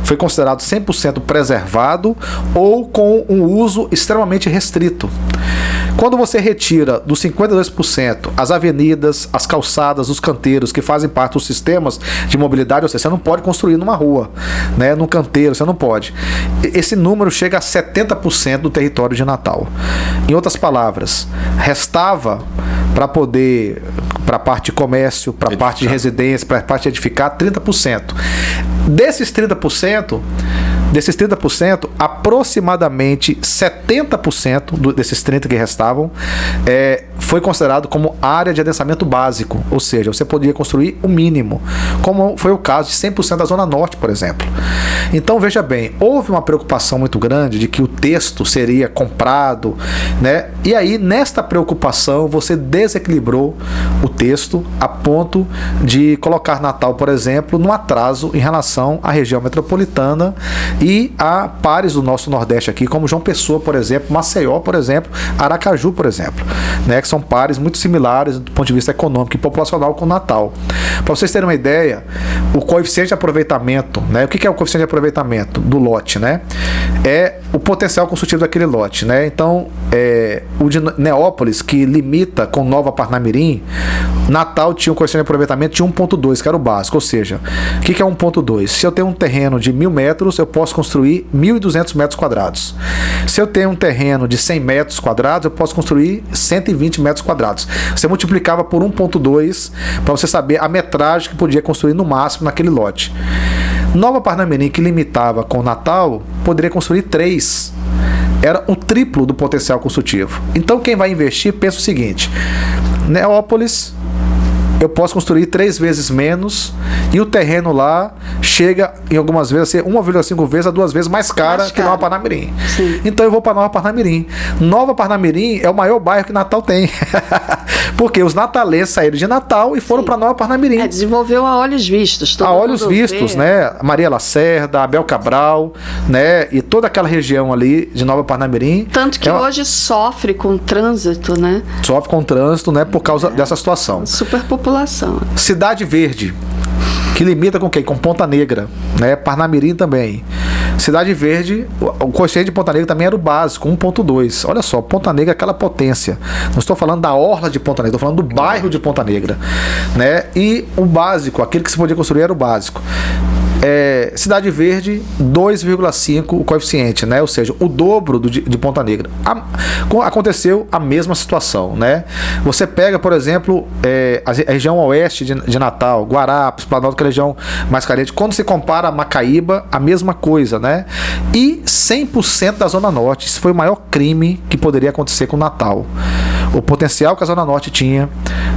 foi considerado 100% preservado ou com um uso extremamente restrito. Quando você retira dos 52% as avenidas, as calçadas, os canteiros que fazem parte dos sistemas de mobilidade, ou seja, você não pode construir numa rua, né, num canteiro, você não pode. Esse número chega a 70% do território de Natal. Em outras palavras, restava para a parte de comércio, para a parte de residência, para a parte de edificar, 30%. Desses 30%, aproximadamente 70% desses 30% que restavam foi considerado como área de adensamento básico, ou seja, você podia construir o mínimo, como foi o caso de 100% da Zona Norte, por exemplo. Então, veja bem, houve uma preocupação muito grande de que o texto seria comprado, né? E aí, nesta preocupação, você desequilibrou o texto a ponto de colocar Natal, por exemplo, num atraso em relação à região metropolitana e a pares do nosso Nordeste aqui, como João Pessoa, por exemplo, Maceió, por exemplo, Aracaju, por exemplo, né, que são pares muito similares do ponto de vista econômico e populacional com Natal. Para vocês terem uma ideia, o coeficiente de aproveitamento, né, o que é o coeficiente de aproveitamento do lote, né? É o potencial construtivo daquele lote, né? Então, o de Neópolis, que limita com Nova Parnamirim, Natal tinha um coeficiente de aproveitamento de 1,2, que era o básico, ou seja, o que é 1,2? Se eu tenho um terreno de 1.000 metros, eu posso construir 1.200 metros quadrados. Se eu tenho um terreno de 100 metros quadrados, eu posso construir 120 metros quadrados. Você multiplicava por 1,2 para você saber a metragem que podia construir no máximo naquele lote. Nova Parnamirim, que limitava com Natal, poderia construir 3. Era o triplo do potencial construtivo. Então, quem vai investir, pensa o seguinte: Neópolis, eu posso construir 3 vezes menos e o terreno lá chega, em algumas vezes, a ser 1,5 vezes a 2 vezes mais cara que Nova Parnamirim. Sim. Então eu vou para Nova Parnamirim. Nova Parnamirim é o maior bairro que Natal tem. Porque os natalenses saíram de Natal e foram para Nova Parnamirim. Desenvolveu a olhos vistos. A olhos vistos, né? Maria Lacerda, Abel Cabral, né? E toda aquela região ali de Nova Parnamirim. Tanto que hoje sofre com trânsito, né? Sofre com trânsito, né? Por causa dessa situação. Superpopulação. Cidade Verde, que limita com quem? Com Ponta Negra, né? Parnamirim também. Cidade Verde, o coeficiente de Ponta Negra também era o básico, 1,2. Olha só, Ponta Negra é aquela potência. Não estou falando da orla de Ponta Negra, estou falando do bairro de Ponta Negra, né? E o básico, aquele que se podia construir era o básico. Cidade Verde, 2,5 o coeficiente, né? Ou seja, o dobro de Ponta Negra. Aconteceu a mesma situação, né? Você pega, por exemplo, a região oeste de Natal, Guarapes, Planalto, que é a região mais carente. Quando se compara a Macaíba, a mesma coisa, né? E 100% da Zona Norte. Isso foi o maior crime que poderia acontecer com Natal. O potencial que a Zona Norte tinha,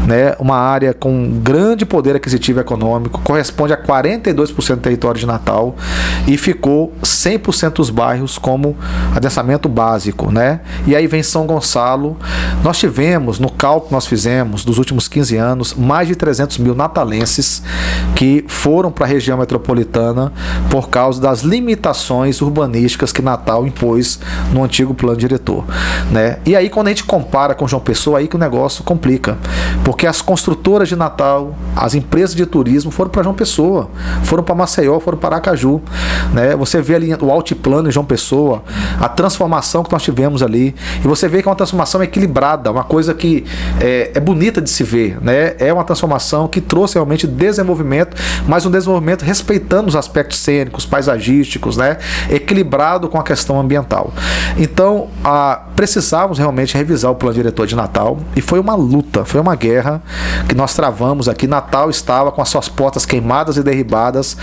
né, uma área com grande poder aquisitivo econômico, corresponde a 42% do território de Natal, e ficou 100% dos bairros como adensamento básico, né? E aí vem São Gonçalo. Nós tivemos, no cálculo que nós fizemos dos últimos 15 anos, mais de 300 mil natalenses que foram para a região metropolitana por causa das limitações urbanísticas que Natal impôs no antigo plano diretor, né? E aí, quando a gente compara com João Pessoa, aí que o negócio complica, porque as construtoras de Natal, as empresas de turismo foram para João Pessoa, foram para Maceió, foram para Aracaju, né? Você vê ali o altiplano em João Pessoa, a transformação que nós tivemos ali, e você vê que é uma transformação equilibrada, uma coisa que é bonita de se ver, né? É uma transformação que trouxe realmente desenvolvimento, mas um desenvolvimento respeitando os aspectos cênicos, paisagísticos, né? Equilibrado com a questão ambiental. Então, precisávamos realmente revisar o plano diretor de Natal, e foi uma luta, foi uma guerra que nós travamos aqui. Natal estava com as suas portas queimadas e derribadas,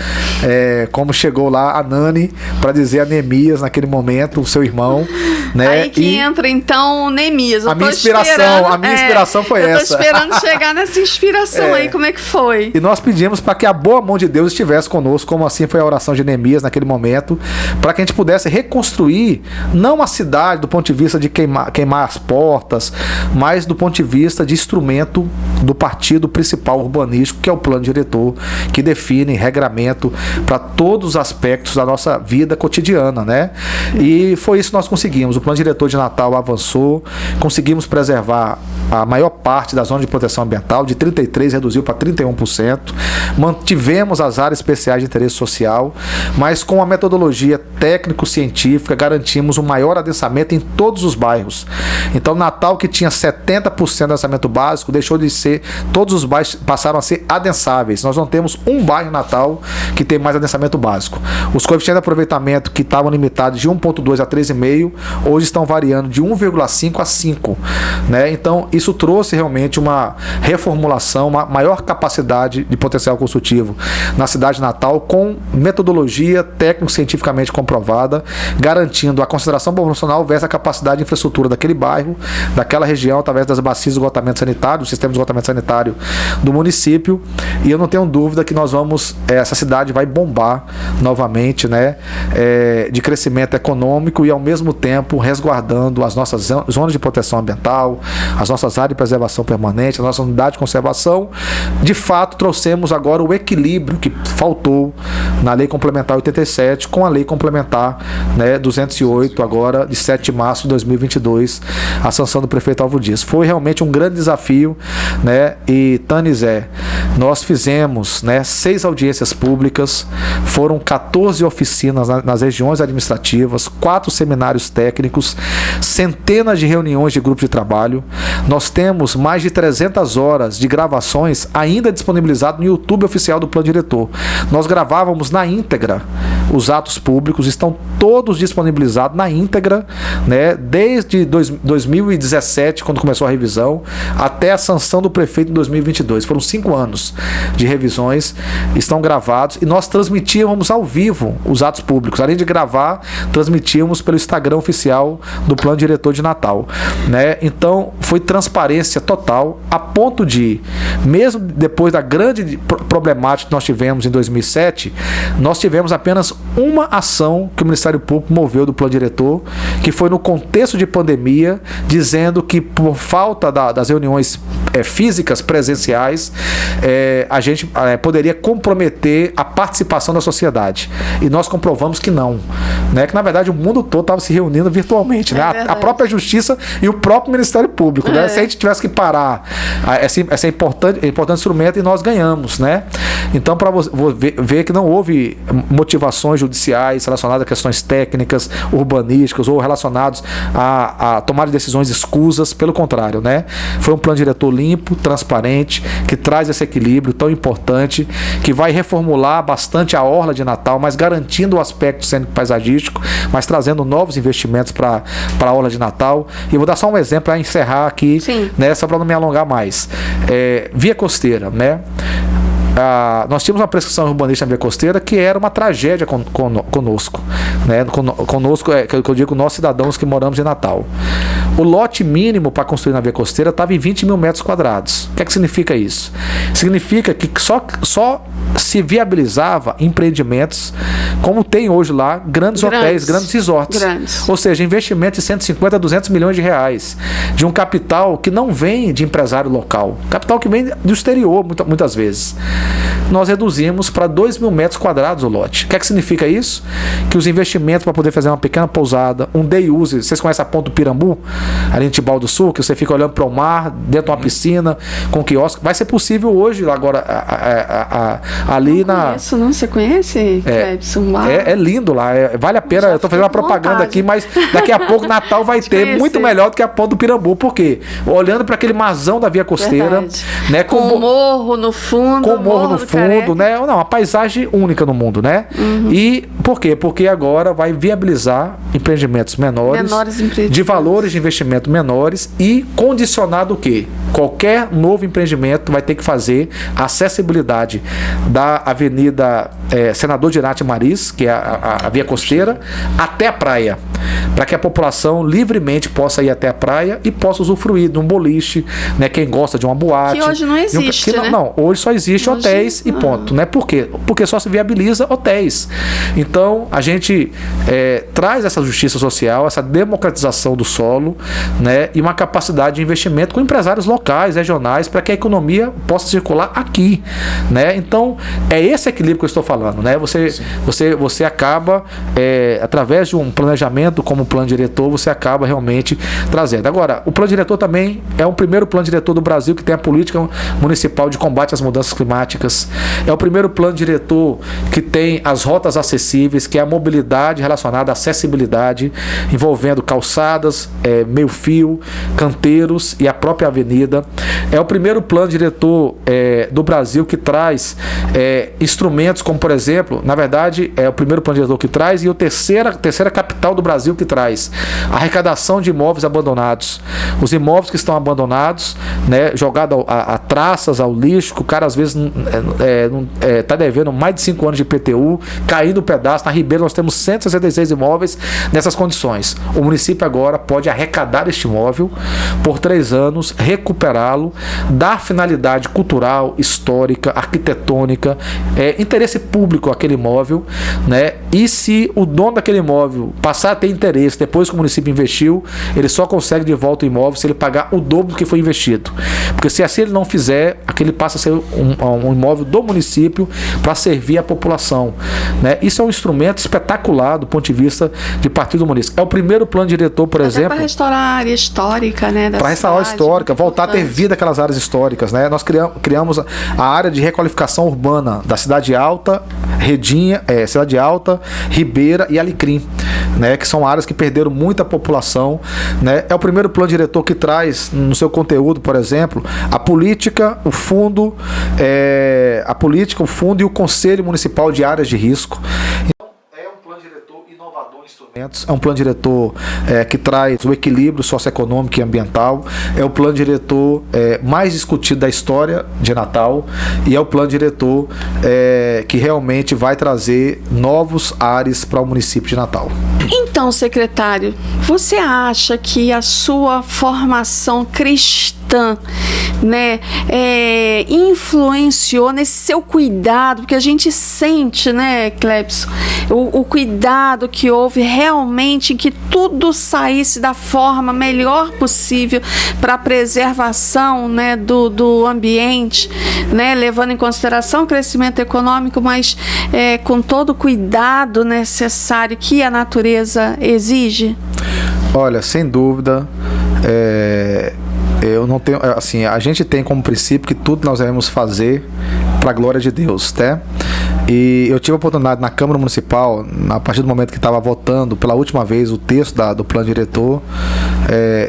como chegou lá a Nani para dizer a Neemias naquele momento, o seu irmão, né? Aí que entra então Neemias. A minha inspiração foi essa. Eu tô esperando chegar nessa inspiração aí, como é que foi? E nós pedimos para que a boa mão de Deus estivesse conosco, como assim foi a oração de Neemias naquele momento, para que a gente pudesse reconstruir, não a cidade do ponto de vista de queimar as portas, mas do ponto de vista de instrumento do partido principal urbanístico, que é o plano diretor, que define regramento para todos os aspectos da nossa vida cotidiana, né? E foi isso que nós conseguimos. O plano diretor de Natal avançou, conseguimos preservar a maior parte da zona de proteção ambiental, de 33% reduziu para 31%, mantivemos as áreas especiais de interesse social, mas com a metodologia técnico-científica garantimos um maior adensamento em todos os bairros. Então, Natal, que tinha 70% de adensamento básico, deixou de ser, todos os bairros passaram a ser adensáveis. Nós não temos um bairro em Natal que tem mais adensamento básico. Os coeficientes de aproveitamento, que estavam limitados de 1,2 a 3,5, hoje estão variando de 1,5 a 5, né? Então, isso trouxe realmente uma reformulação, uma maior capacidade de potencial construtivo na cidade de Natal, com metodologia técnico-cientificamente comprovada, garantindo a consideração populacional versus a capacidade de infraestrutura daquele bairro, daquela região, através das bacias de esgotamento sanitário, do sistema de esgotamento sanitário do município. E eu não tenho dúvida que nós vamos, essa cidade vai bombar novamente, né, de crescimento econômico, e ao mesmo tempo resguardando as nossas zonas de proteção ambiental, as nossas áreas de preservação permanente, a nossa unidade de conservação. De fato, trouxemos agora o equilíbrio que faltou na Lei Complementar 87 com a Lei Complementar, né, 208, agora de 7 de março de 2022, a sanção do prefeito Álvaro Dias. Foi realmente um grande desafio, né? E Tanizé, nós fizemos, né, 6 audiências públicas, foram 14 oficinas nas regiões administrativas, 4 seminários técnicos, centenas de reuniões de grupo de trabalho. Nós temos mais de 300 horas de gravações ainda disponibilizadas no YouTube oficial do Plano Diretor. Nós gravávamos na íntegra os atos públicos, estão todos disponibilizados na íntegra, né, desde 2017, quando começou a revisão, até a sanção do prefeito em 2022. Foram 5 anos de revisões, estão gravados, e nós transmitíamos ao vivo os atos públicos. Além de gravar, transmitíamos pelo Instagram oficial do Plano Diretor de Natal, né? Então, foi transparência total, a ponto de, mesmo depois da grande problemática que nós tivemos em 2007, nós tivemos apenas uma ação que o Ministério Público moveu do Plano Diretor, que foi no contexto de pandemia, dizendo que por falta das reuniões físicas, presenciais, a gente poderia comprometer a participação da sociedade. E nós comprovamos que não, né? Que na verdade o mundo todo estava se reunindo virtualmente, né? A própria Justiça e o próprio Ministério Público, né? Se a gente tivesse que parar esse importante instrumento, e nós ganhamos, né? Então, para ver que não houve motivações judiciais relacionadas a questões técnicas, urbanísticas ou relacionados a tomar decisões escusas, empresas, pelo contrário, né? Foi um plano diretor limpo, transparente, que traz esse equilíbrio tão importante, que vai reformular bastante a orla de Natal, mas garantindo o aspecto cênico-paisagístico, mas trazendo novos investimentos para a orla de Natal. E eu vou dar só um exemplo para encerrar aqui, né, só para não me alongar mais. Via Costeira, né? Nós tínhamos uma prescrição urbanística na Via Costeira que era uma tragédia conosco, né? Conosco, que eu digo, nós cidadãos que moramos em Natal. O lote mínimo para construir na Via Costeira estava em 20 mil metros quadrados. O que é que significa isso? Significa que só se viabilizava empreendimentos, como tem hoje lá, grandes hotéis, grandes resorts. Ou seja, investimentos de 150 a 200 milhões de reais, de um capital que não vem de empresário local, capital que vem do exterior, muitas vezes. Nós reduzimos para 2 mil metros quadrados o lote. O que é que significa isso? Que os investimentos para poder fazer uma pequena pousada, um day use, vocês conhecem a Ponta do Pirambu, ali em Tibau do Sul, que você fica olhando para o mar, dentro de uma piscina, com quiosque, vai ser possível hoje, agora, ali não conheço, não. Você conhece, Clebson? É lindo lá, vale a pena. Eu estou fazendo uma propaganda aqui, mas daqui a pouco Natal vai ter muito melhor do que a Ponta do Pirambu. Por quê? Olhando para aquele marzão da Via Costeira, né, com o morro no fundo, com o morro no fundo, né? Não, uma paisagem única no mundo, né? E por quê? Porque agora vai viabilizar empreendimentos menores de valores de investimento menores e condicionado o quê? Qualquer novo empreendimento vai ter que fazer a acessibilidade da Avenida Senador Dirati Mariz, que é a Via Costeira, até a praia, para que a população livremente possa ir até a praia e possa usufruir de um boliche, né? Quem gosta de uma boate. Que hoje não existe, né? Não, hoje só existe hotéis e ponto, né? Por quê? Porque só se viabiliza hotéis. Então, a gente traz essa justiça social, essa democratização do solo, né? E uma capacidade de investimento com empresários locais, regionais, para que a economia possa circular aqui, né? Então, é esse equilíbrio que eu estou falando, né? Você acaba, através de um planejamento como plano diretor, você acaba realmente trazendo. Agora, o plano diretor também é o primeiro plano diretor do Brasil que tem a política municipal de combate às mudanças climáticas. É o primeiro plano diretor que tem as rotas acessíveis, que é a mobilidade relacionada à acessibilidade, envolvendo calçadas, meio-fio, canteiros e a própria avenida. É o primeiro plano diretor do Brasil que traz instrumentos como, por exemplo, na verdade, é o primeiro plano diretor que traz, e a terceira capital do Brasil que traz a arrecadação de imóveis abandonados. Os imóveis que estão abandonados, né, jogados a traças, ao lixo, que o cara às vezes está devendo mais de 5 anos de IPTU, caindo um pedaço. Na Ribeira nós temos 166 imóveis nessas condições. O município agora pode arrecadar este imóvel por 3 anos, recuperá-lo, dar finalidade cultural, histórica, arquitetônica, interesse público àquele imóvel, né? E se o dono daquele imóvel passar a ter interesse depois que o município investiu, ele só consegue de volta o imóvel se ele pagar o dobro do que foi investido. Porque se assim ele não fizer, aquele passa a ser um imóvel do município para servir a população, né? Isso é um instrumento espetacular do ponto de vista de partido municipal. É o primeiro plano diretor, por exemplo, para restaurar a área histórica, né? Para restaurar a histórica, voltar a ter vida aquelas áreas históricas, né? Nós criamos a área de requalificação urbana da Cidade Alta, Redinha, Cidade Alta, Ribeira e Alecrim, né? Que são áreas que perderam muita população, né? É o primeiro plano diretor que traz no seu conteúdo, por exemplo, a política, o fundo e o Conselho Municipal de Áreas de Risco. É um plano diretor que traz o equilíbrio socioeconômico e ambiental. É o plano diretor mais discutido da história de Natal, e é o plano diretor que realmente vai trazer novos ares para o município de Natal. Então, secretário, você acha que a sua formação cristã, né, influenciou nesse seu cuidado, porque a gente sente, né, Clebson, o cuidado que houve realmente, que tudo saísse da forma melhor possível para a preservação, né, do ambiente, né, levando em consideração o crescimento econômico, mas com todo o cuidado necessário que a natureza exige? Olha, sem dúvida, eu não tenho, assim, a gente tem como princípio que tudo nós devemos fazer para a glória de Deus, tá? E eu tive a oportunidade na Câmara Municipal, a partir do momento que estava votando pela última vez o texto do plano diretor,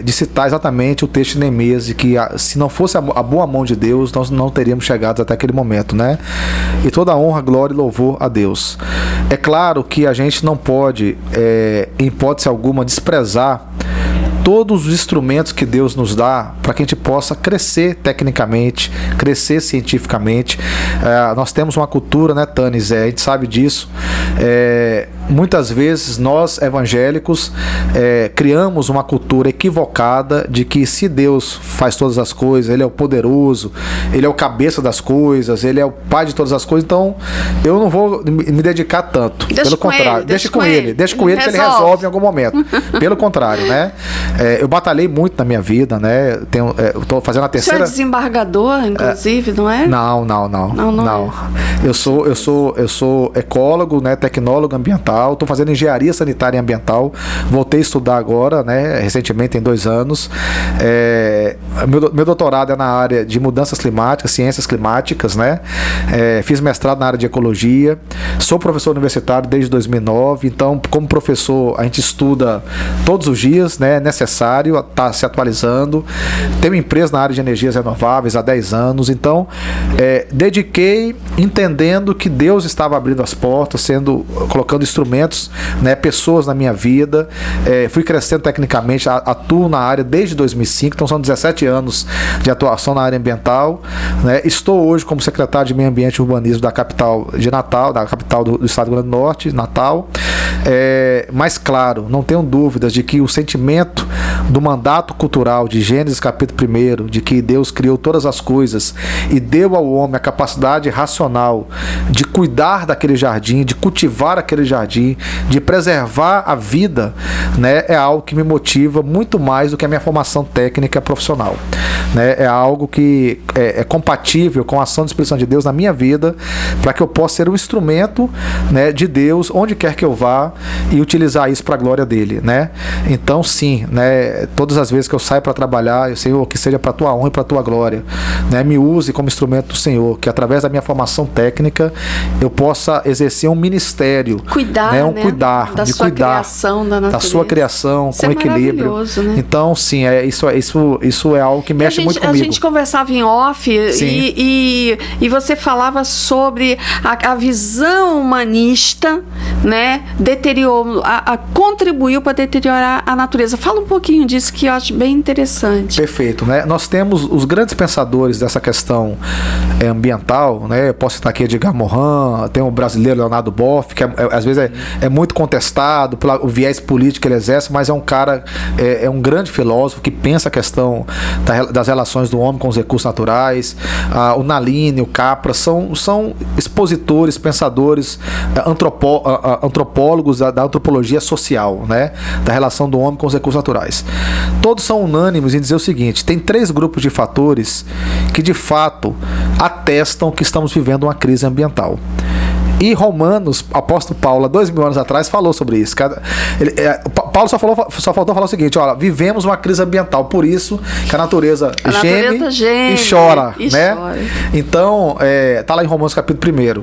de citar exatamente o texto de Neemias, de que se não fosse a boa mão de Deus, nós não teríamos chegado até aquele momento, né? E toda a honra, glória e louvor a Deus. É claro que a gente não pode, em hipótese alguma, desprezar todos os instrumentos que Deus nos dá para que a gente possa crescer tecnicamente, crescer cientificamente. Nós temos uma cultura, né, Tânis? A gente sabe disso. Muitas vezes nós evangélicos criamos uma cultura equivocada de que se Deus faz todas as coisas, Ele é o poderoso, Ele é o cabeça das coisas, Ele é o pai de todas as coisas, então eu não vou me dedicar tanto. Pelo contrário, deixa com ele que Ele resolve em algum momento. Pelo contrário, né? Eu batalhei muito na minha vida, né? Eu tô fazendo a terceira... Você é desembargador, inclusive, não é? Não. Eu sou ecólogo, né? Tecnólogo ambiental. Estou fazendo engenharia sanitária e ambiental. Voltei a estudar agora, né? Recentemente, tem 2 anos. Meu doutorado é na área de mudanças climáticas, ciências climáticas, né? Fiz mestrado na área de ecologia. Sou professor universitário desde 2009. Então, como professor, a gente estuda todos os dias, né? É necessário estar se atualizando. Tenho empresa na área de energias renováveis há 10 anos. Então, dediquei entendendo que Deus estava abrindo as portas, colocando instrumentos, né, pessoas na minha vida. Fui crescendo tecnicamente, atuo na área desde 2005, então são 17 anos de atuação na área ambiental, né? Estou hoje como secretário de Meio Ambiente e Urbanismo da capital de Natal, da capital do estado do Rio Grande do Norte, Natal. Mas claro, não tenho dúvidas de que o sentimento do mandato cultural de Gênesis capítulo 1, de que Deus criou todas as coisas e deu ao homem a capacidade racional de cuidar daquele jardim, de cultivar aquele jardim, de preservar a vida, né, é algo que me motiva muito mais do que a minha formação técnica profissional, né? É algo que é compatível com a ação do Espírito Santo de Deus na minha vida, para que eu possa ser um instrumento, né, de Deus onde quer que eu vá e utilizar isso para a glória dele, né? Então sim, né, todas as vezes que eu saio para trabalhar, Senhor, que seja para a tua honra e para a tua glória, né? Me use como instrumento do Senhor, que através da minha formação técnica eu possa exercer um ministério, cuidar, né? Cuidar da sua criação, da sua criação, isso com equilíbrio, né? Então sim, isso é algo que mexe muito comigo. A gente conversava em off e você falava sobre a visão humanista, né? Contribuiu para deteriorar a natureza. Fala um pouquinho disso, que eu acho bem interessante. Perfeito, né? Nós temos os grandes pensadores dessa questão ambiental, né? Eu posso citar aqui Edgar Morin, tem o brasileiro Leonardo Boff, que às vezes é muito contestado pelo viés político que ele exerce, mas é um cara, é um grande filósofo que pensa a questão das relações do homem com os recursos naturais. O Naline, o Capra, são expositores, pensadores, antropólogos da antropologia social, né? Da relação do homem com os recursos naturais. Todos são unânimes em dizer o seguinte: tem 3 grupos de fatores que de fato atestam que estamos vivendo uma crise ambiental. E Romanos, apóstolo Paulo, há 2000 anos atrás, falou sobre isso. Paulo só faltou falar o seguinte: olha, vivemos uma crise ambiental, por isso que a natureza geme e chora, né? Então, tá lá em Romanos capítulo 1.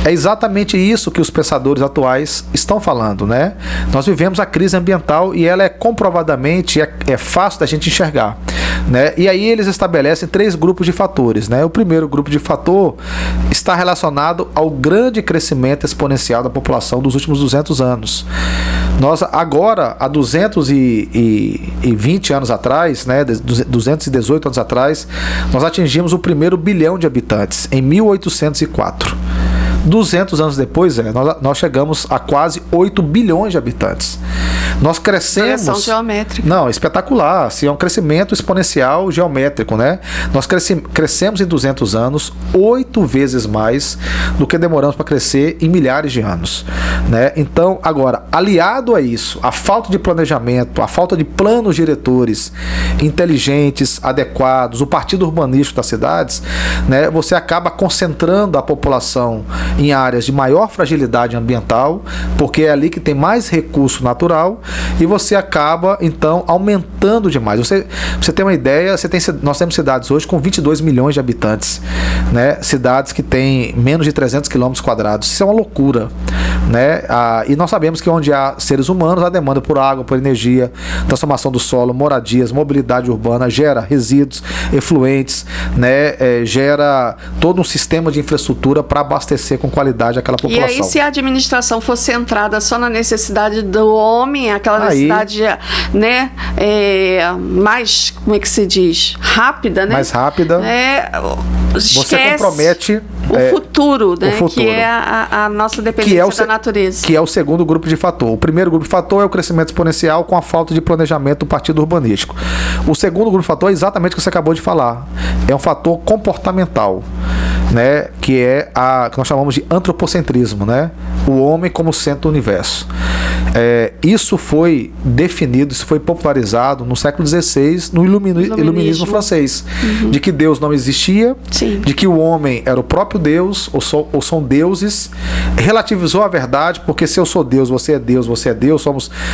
É exatamente isso que os pensadores atuais estão falando, né? Nós vivemos a crise ambiental e ela é comprovadamente, é fácil da gente enxergar, né? E aí eles estabelecem 3 grupos de fatores, né? O primeiro grupo de fator está relacionado ao grande crescimento exponencial da população dos últimos 200 anos. Nós agora, há 220 anos atrás, né, 218 anos atrás, nós atingimos o primeiro bilhão de habitantes, em 1804. 200 anos depois, nós chegamos a quase 8 bilhões de habitantes. Nós crescemos... Progressão geométrica. Não, espetacular. Assim, é um crescimento exponencial geométrico, né? Nós crescemos em 200 anos 8 vezes mais do que demoramos para crescer em milhares de anos, né? Então, agora, aliado a isso, a falta de planejamento, a falta de planos diretores inteligentes, adequados, o partido urbanístico das cidades, né? Você acaba concentrando a população em áreas de maior fragilidade ambiental, porque é ali que tem mais recurso natural, e você acaba, então, aumentando demais. Você tem uma ideia, nós temos cidades hoje com 22 milhões de habitantes, né? Cidades que têm menos de 300 quilômetros quadrados. Isso é uma loucura, né? E nós sabemos que onde há seres humanos, há demanda por água, por energia, transformação do solo, moradias, mobilidade urbana, gera resíduos, efluentes, né? Gera todo um sistema de infraestrutura para abastecer com qualidade aquela população. E aí, se a administração fosse centrada só na necessidade do homem, aquela necessidade, né, mais, como é que se diz? Rápida, né? Mais rápida. Você compromete o futuro, né? O futuro. Que é a nossa dependência da natureza. Que é o segundo grupo de fator. O primeiro grupo de fator é o crescimento exponencial com a falta de planejamento do partido urbanístico. O segundo grupo de fator é exatamente o que você acabou de falar. É um fator comportamental, né? Que é que nós chamamos de antropocentrismo, né? O homem como centro do universo. Isso foi definido, isso foi popularizado no século XVI, no iluminismo francês, de que Deus não existia, sim, de que o homem era o próprio Deus, ou são deuses, relativizou a verdade, porque se eu sou Deus, você é Deus,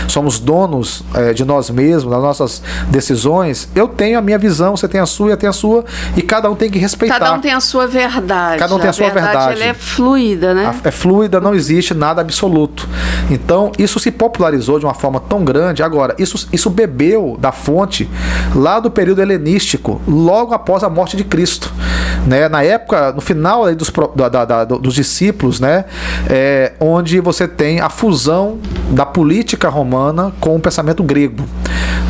somos donos de nós mesmos, das nossas decisões. Eu tenho a minha visão, você tem a sua, eu tenho a sua, e cada um tem que respeitar. Cada um tem a sua verdade. Cada um tem a sua verdade. Ela é fluida, né? É fluida, não existe nada absoluto. Então, isso se popularizou de uma forma tão grande. Agora, isso bebeu da fonte lá do período helenístico, logo após a morte de Cristo, né? Na época, no final aí dos discípulos, né? Onde você tem a fusão da política romana com o pensamento grego,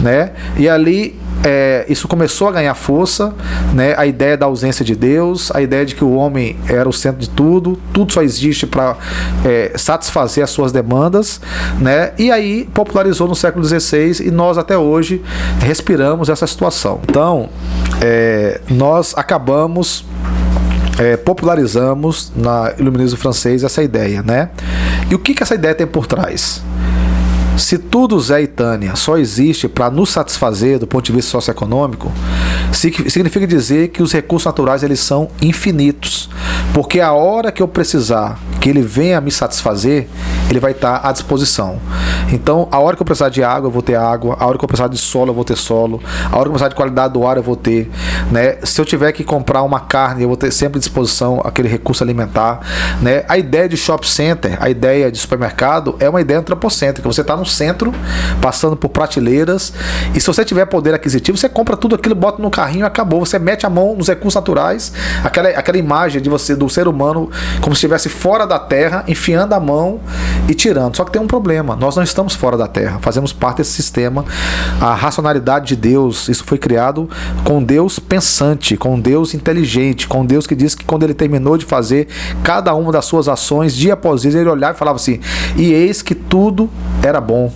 né? E ali isso começou a ganhar força, né? A ideia da ausência de Deus, a ideia de que o homem era o centro de tudo só existe para satisfazer as suas demandas, né? E aí popularizou no século XVI e nós até hoje respiramos essa situação. Então, nós acabamos popularizamos na iluminismo francês essa ideia, né? E o que essa ideia tem por trás? Se tudo, Zé e Tânia, só existe para nos satisfazer do ponto de vista socioeconômico, significa dizer que os recursos naturais eles são infinitos, porque a hora que eu precisar que ele venha me satisfazer, ele vai estar à disposição. Então, a hora que eu precisar de água, eu vou ter água, a hora que eu precisar de solo, eu vou ter solo, a hora que eu precisar de qualidade do ar, eu vou ter, né? Se eu tiver que comprar uma carne, eu vou ter sempre à disposição aquele recurso alimentar, né? A ideia de shopping center, a ideia de supermercado é uma ideia antropocêntrica. Você está no centro, passando por prateleiras, e se você tiver poder aquisitivo, você compra tudo aquilo, bota no carrinho e acabou. Você mete a mão nos recursos naturais, aquela imagem de você, do ser humano como se estivesse fora da terra, enfiando a mão e tirando. Só que tem um problema, nós não estamos fora da terra, fazemos parte desse sistema. A racionalidade de Deus, isso foi criado com Deus pensante, com Deus inteligente, com Deus que diz que quando ele terminou de fazer cada uma das suas ações, dia após dia, ele olhava e falava assim: e eis que tudo era bom,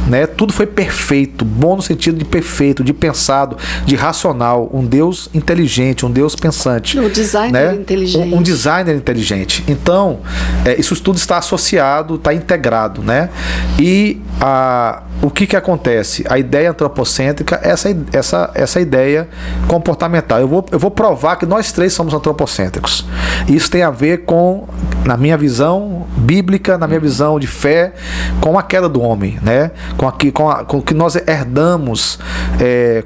né? Tudo foi perfeito, bom no sentido de perfeito, de pensado, de racional, um Deus inteligente, um Deus pensante. O designer, né? Inteligente. Um designer inteligente. Então, isso tudo está associado, está integrado, né? E o que acontece? A ideia antropocêntrica é essa ideia comportamental. Eu vou provar que nós três somos antropocêntricos. Isso tem a ver com, na minha visão bíblica, na minha visão de fé, com a queda do homem, né? Com o que nós herdamos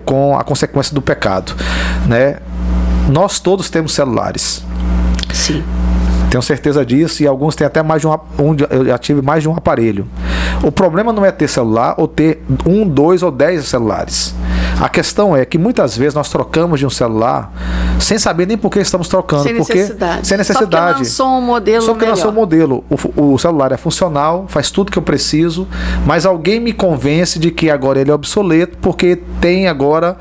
com a consequência do pecado, né? Nós todos temos celulares. Sim. Tenho certeza disso, e alguns têm até mais de eu já tive mais de um aparelho. O problema não é ter celular ou ter 1, 2 ou 10 celulares. A questão é que muitas vezes nós trocamos de um celular sem saber nem por que estamos trocando. Sem necessidade. Só porque lançou um modelo. Só porque lançou um modelo. O celular é funcional, faz tudo que eu preciso, mas alguém me convence de que agora ele é obsoleto porque tem agora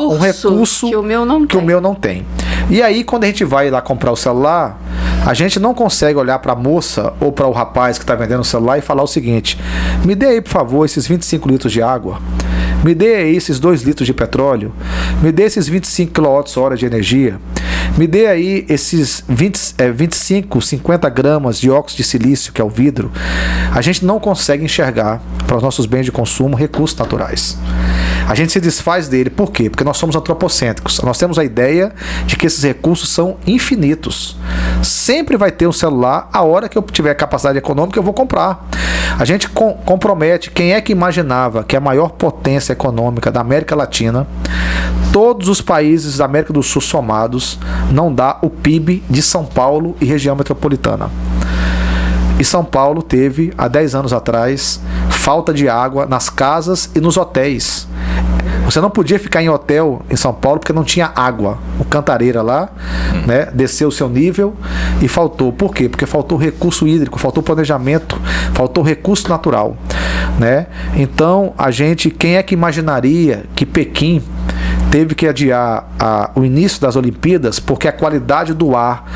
um recurso que o meu não tem. E aí, quando a gente vai lá comprar o celular, a gente não consegue olhar para a moça ou para o rapaz que está vendendo o celular e falar o seguinte: me dê aí, por favor, esses 25 litros de água, me dê aí esses 2 litros de petróleo, me dê esses 25 kWh de energia, me dê aí esses 50 gramas de óxido de silício, que é o vidro. A gente não consegue enxergar para os nossos bens de consumo recursos naturais. a gente se desfaz dele. Por quê? Porque nós somos antropocêntricos. Nós temos a ideia de que esses recursos são infinitos. Sempre vai ter um celular, a hora que eu tiver capacidade econômica eu vou comprar. A gente compromete. Quem é que imaginava que a maior potência econômica da América Latina, todos os países da América do Sul somados, não dá o PIB de São Paulo e região metropolitana? E São Paulo teve, há 10 anos atrás, falta de água nas casas e nos hotéis. Você não podia ficar em hotel em São Paulo porque não tinha água. O Cantareira lá, né, desceu o seu nível e faltou. Por quê? Porque faltou recurso hídrico, faltou planejamento, faltou recurso natural, né? Então, quem é que imaginaria que Pequim teve que adiar o início das Olimpíadas porque a qualidade do ar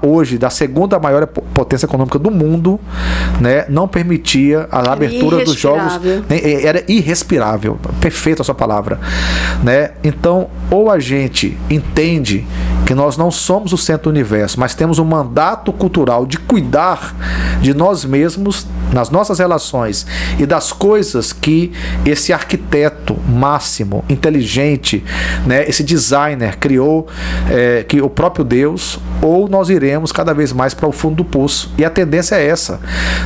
hoje, da segunda maior potência econômica do mundo, né, não permitia a abertura dos jogos. Era irrespirável. Perfeita a sua palavra, né? Então, ou a gente entende que nós não somos o centro do universo, mas temos um mandato cultural de cuidar de nós mesmos, nas nossas relações e das coisas que esse arquiteto máximo, inteligente, né, esse designer criou, que o próprio Deus, ou nós iremos cada vez mais para o fundo do poço. E a tendência é essa,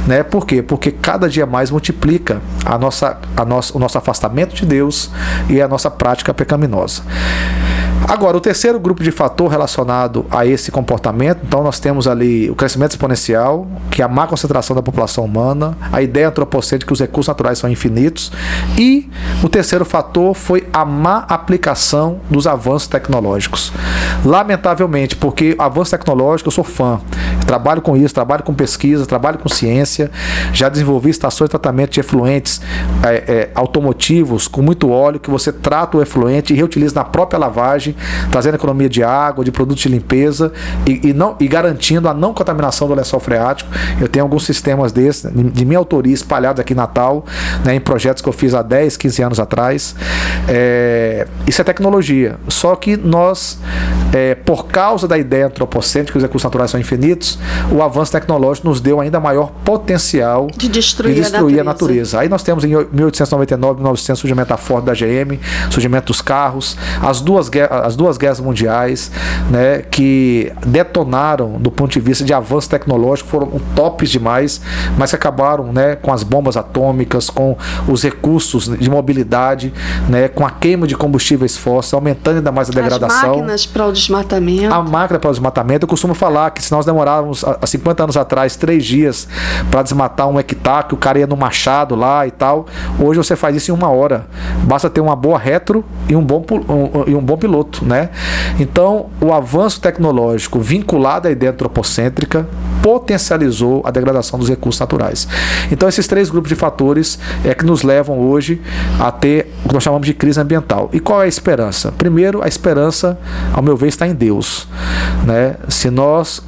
né? Por quê? Porque cada dia mais multiplica o nosso afastamento de Deus e a nossa prática pecaminosa. Agora, o terceiro grupo de fator relacionado a esse comportamento, então nós temos ali o crescimento exponencial, que é a má concentração da população humana, a ideia antropocêntrica que os recursos naturais são infinitos, e o terceiro fator foi a má aplicação dos avanços tecnológicos. Lamentavelmente, porque avanço tecnológico, eu sou fã, eu trabalho com isso, trabalho com pesquisa, trabalho com ciência, já desenvolvi estações de tratamento de efluentes automotivos com muito óleo, que você trata o efluente e reutiliza na própria lavagem, trazendo economia de água, de produtos de limpeza e garantindo a não contaminação do lençol freático. Eu tenho alguns sistemas desses, de minha autoria, espalhados aqui em Natal, né, em projetos que eu fiz há 10, 15 anos atrás. Isso é tecnologia. Só que nós, por causa da ideia antropocêntrica que os recursos naturais são infinitos, o avanço tecnológico nos deu ainda maior potencial de destruir a natureza. Aí nós temos em 1899, 1900, surgimento da Ford, da GM, surgimento dos carros, as duas guerras mundiais, né, que detonaram do ponto de vista de avanço tecnológico, foram tops demais, mas que acabaram, né, com as bombas atômicas, com os recursos de mobilidade, né, com a queima de combustíveis fósseis, aumentando ainda mais a degradação. As máquinas para o desmatamento. A máquina para o desmatamento. Eu costumo falar que se nós demorávamos há 50 anos atrás 3 dias para desmatar 1 hectare, que o cara ia no machado lá e tal, hoje você faz isso em 1 hora. Basta ter uma boa retro e um bom piloto, né? Então, o avanço tecnológico vinculado à ideia antropocêntrica potencializou a degradação dos recursos naturais. Então, esses 3 grupos de fatores é que nos levam hoje a ter o que nós chamamos de crise ambiental. E qual é a esperança? Primeiro, a esperança, ao meu ver, está em Deus, né? Se nós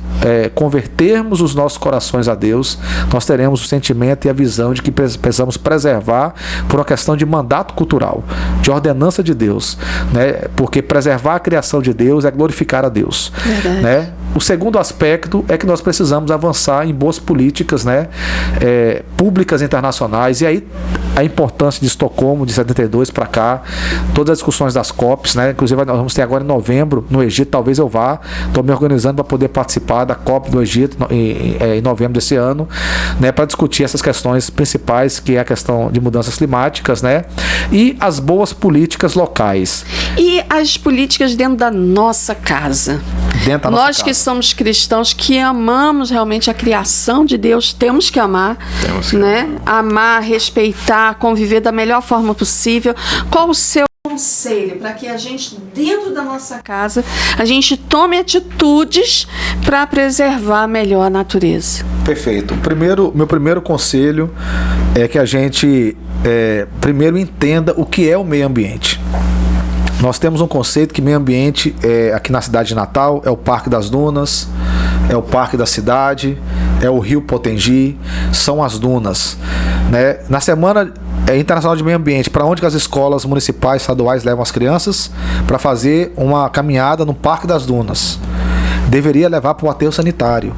convertermos os nossos corações a Deus, nós teremos o sentimento e a visão de que precisamos preservar por uma questão de mandato cultural, de ordenança de Deus, né? Porque preservar a criação de Deus é glorificar a Deus, né? O segundo aspecto é que nós precisamos avançar em boas políticas, né, públicas internacionais, e aí a importância de Estocolmo, de 72 para cá, todas as discussões das COPs, né, inclusive nós vamos ter agora em novembro no Egito, talvez eu vá, estou me organizando para poder participar da COP do Egito em novembro desse ano, né, para discutir essas questões principais, que é a questão de mudanças climáticas, né, e as boas políticas locais. E as políticas dentro da nossa casa. Nós que somos cristãos, que amamos realmente a criação de Deus, temos que amar, né? Amar, respeitar, conviver da melhor forma possível. Qual o seu conselho para que a gente, dentro da nossa casa, a gente tome atitudes para preservar melhor a natureza? Perfeito. Meu primeiro conselho é que a gente primeiro entenda o que é o meio ambiente. Nós temos um conceito que meio ambiente, aqui na cidade de Natal, é o Parque das Dunas, é o Parque da Cidade, é o Rio Potengi, são as dunas, né? Na Semana Internacional de Meio Ambiente, para onde que as escolas municipais, estaduais levam as crianças? Para fazer uma caminhada no Parque das Dunas. Deveria levar para o aterro sanitário,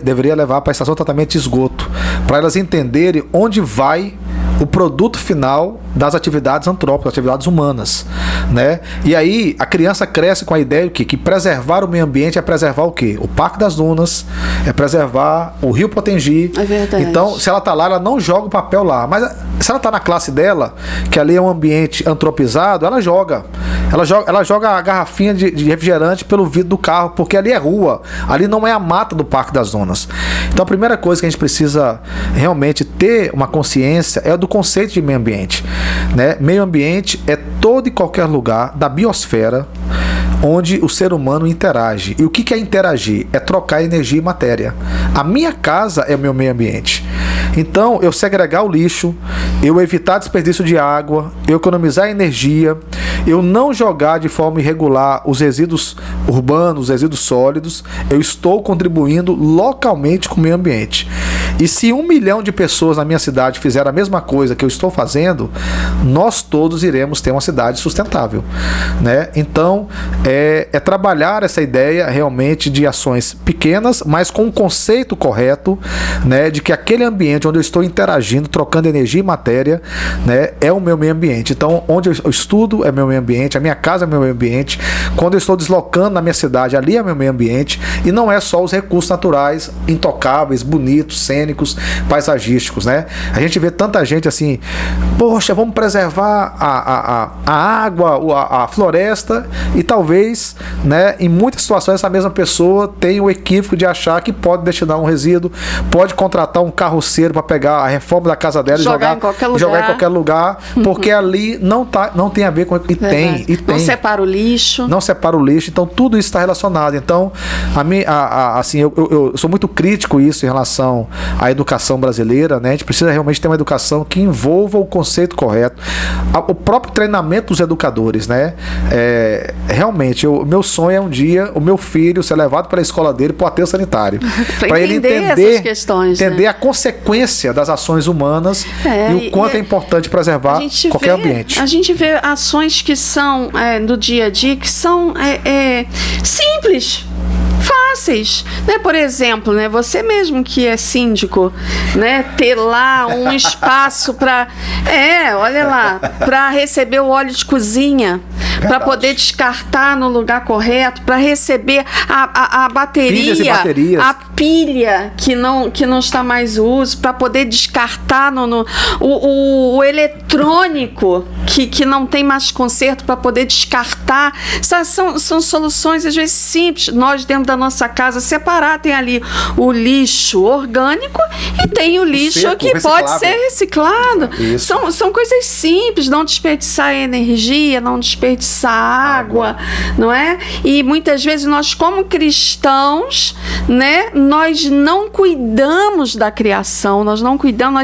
deveria levar para a estação de tratamento de esgoto, para elas entenderem onde vai o produto final das atividades antrópicas, atividades humanas, né? E aí a criança cresce com a ideia de que preservar o meio ambiente é preservar o quê? O Parque das Dunas, é preservar o Rio Potengi. É verdade. Então, se ela está lá, ela não joga o papel lá. Mas se ela está na classe dela, que ali é um ambiente antropizado, ela joga. Ela joga a garrafinha de refrigerante pelo vidro do carro, porque ali é rua. Ali não é a mata do Parque das Dunas. Então, a primeira coisa que a gente precisa realmente ter uma consciência é do conceito de meio ambiente, né? Meio ambiente é todo e qualquer lugar da biosfera onde o ser humano interage. E o que é interagir? É trocar energia e matéria. A minha casa é o meu meio ambiente. Então, eu segregar o lixo, eu evitar desperdício de água, eu economizar energia, eu não jogar de forma irregular os resíduos urbanos, os resíduos sólidos, eu estou contribuindo localmente com o meio ambiente. E se 1 milhão de pessoas na minha cidade fizerem a mesma coisa que eu estou fazendo, nós todos iremos ter uma cidade sustentável, né? Então, é trabalhar essa ideia realmente de ações pequenas, mas com um conceito correto, né, de que aquele ambiente onde eu estou interagindo, trocando energia e matéria, né, é o meu meio ambiente. Então, onde eu estudo é meu meio ambiente, a minha casa é meu meio ambiente, quando eu estou deslocando na minha cidade, ali é meu meio ambiente, e não é só os recursos naturais intocáveis, bonitos, cênicos, paisagísticos, né? A gente vê tanta gente assim, poxa, vamos preservar a água, a floresta, e talvez, né, em muitas situações essa mesma pessoa tem o equívoco de achar que pode destinar um resíduo, pode contratar um carroceiro para pegar a reforma da casa dela e jogar em qualquer lugar, porque ali não tem a ver com o que tem. Não separa o lixo. Não separa o lixo, então tudo isso está relacionado. Então, assim, eu sou muito crítico isso em relação à educação brasileira, né? A gente precisa realmente ter uma educação que envolva o conceito correto, o próprio treinamento dos educadores, né? Realmente, meu sonho é um dia o meu filho ser levado para a escola dele para o aterro sanitário, para ele entender essas questões, entender, né, a consequência das ações humanas e o quanto é importante preservar qualquer ambiente. A gente vê ações que são do dia a dia, que são simples, fáceis, né? Por exemplo, né, você mesmo que é síndico, né, ter lá um espaço para olha lá, para receber o óleo de cozinha, para poder descartar no lugar correto, para receber a bateria, a pilha que não está mais uso, para poder descartar o eletrônico que não tem mais conserto, para poder descartar. São soluções às vezes simples. Nós dentro da nossa casa separar, tem ali o lixo orgânico e tem o lixo seco, que pode ser reciclado. São coisas simples, não desperdiçar energia, não desperdiçar água, não é? E muitas vezes nós, como cristãos, né, nós não cuidamos da criação, nós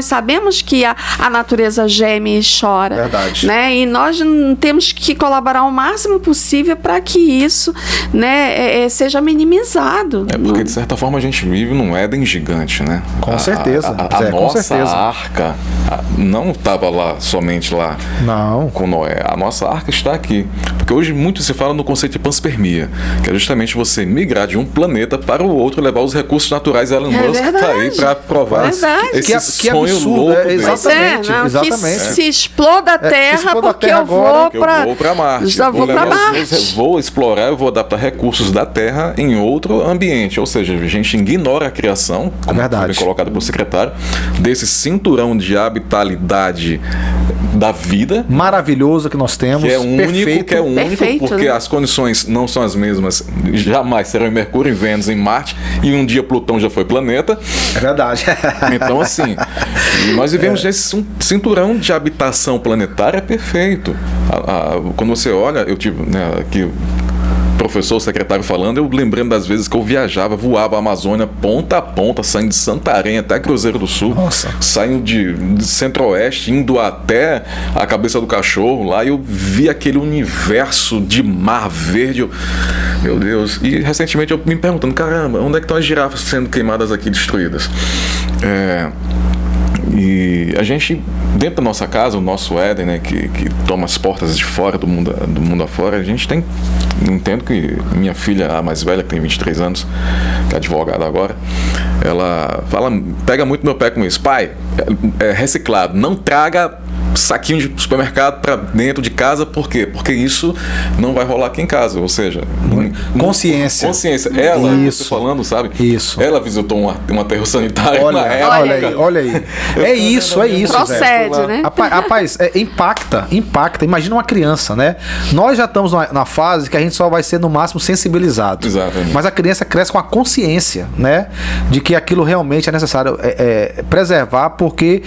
sabemos que a natureza geme e chora. Verdade. Né? E nós temos que colaborar o máximo possível para que isso, né, seja minimizado. Porque de certa forma a gente vive num Éden gigante, né? Com certeza. A nossa arca não estava lá, somente lá com Noé. A nossa arca está aqui. Porque hoje muito se fala no conceito de panspermia, que é justamente você migrar de um planeta para o outro, levar os recursos naturais. Elon Musk está aí para provar esse sonho absurdo, louco. Exatamente. Que se exploda a Terra, porque eu vou para Marte. Vou explorar, eu vou adaptar recursos da Terra em outro ambiente. Ou seja, a gente ignora a criação, como foi colocado pelo secretário, desse cinturão de habitabilidade da vida. Maravilhoso que nós temos. Que é único, porque as condições não são as mesmas. Jamais serão em Mercúrio, em Vênus, em Marte, e um dia Plutão já foi planeta. É verdade. Então, assim, nós vivemos nesse cinturão de habitação planetária perfeito. Quando você olha, eu tive aqui professor, secretário falando, eu lembrando das vezes que eu viajava, voava a Amazônia ponta a ponta, saindo de Santarém até Cruzeiro do Sul, saindo de Centro-Oeste, indo até a Cabeça do Cachorro, lá eu vi aquele universo de mar verde, meu Deus, e recentemente eu me perguntando, caramba, onde é que estão as girafas sendo queimadas aqui, destruídas? E a gente, dentro da nossa casa, o nosso Éden, né, que toma as portas de fora, do mundo afora, a gente tem, entendo que minha filha, a mais velha, que tem 23 anos, que é advogada agora, ela pega muito meu pé com isso. Pai, é reciclado, não traga saquinho de supermercado para dentro de casa, por quê? Porque isso não vai rolar aqui em casa, ou seja, consciência. Ela, isso. você falando, sabe? Isso. Ela visitou um aterro sanitário olha aí. É isso. Procede, Zé. né? Rapaz, impacta. Imagina uma criança, né? Nós já estamos na fase que a gente só vai ser no máximo sensibilizado. Exatamente. Mas a criança cresce com a consciência, né? De que aquilo realmente é necessário preservar, porque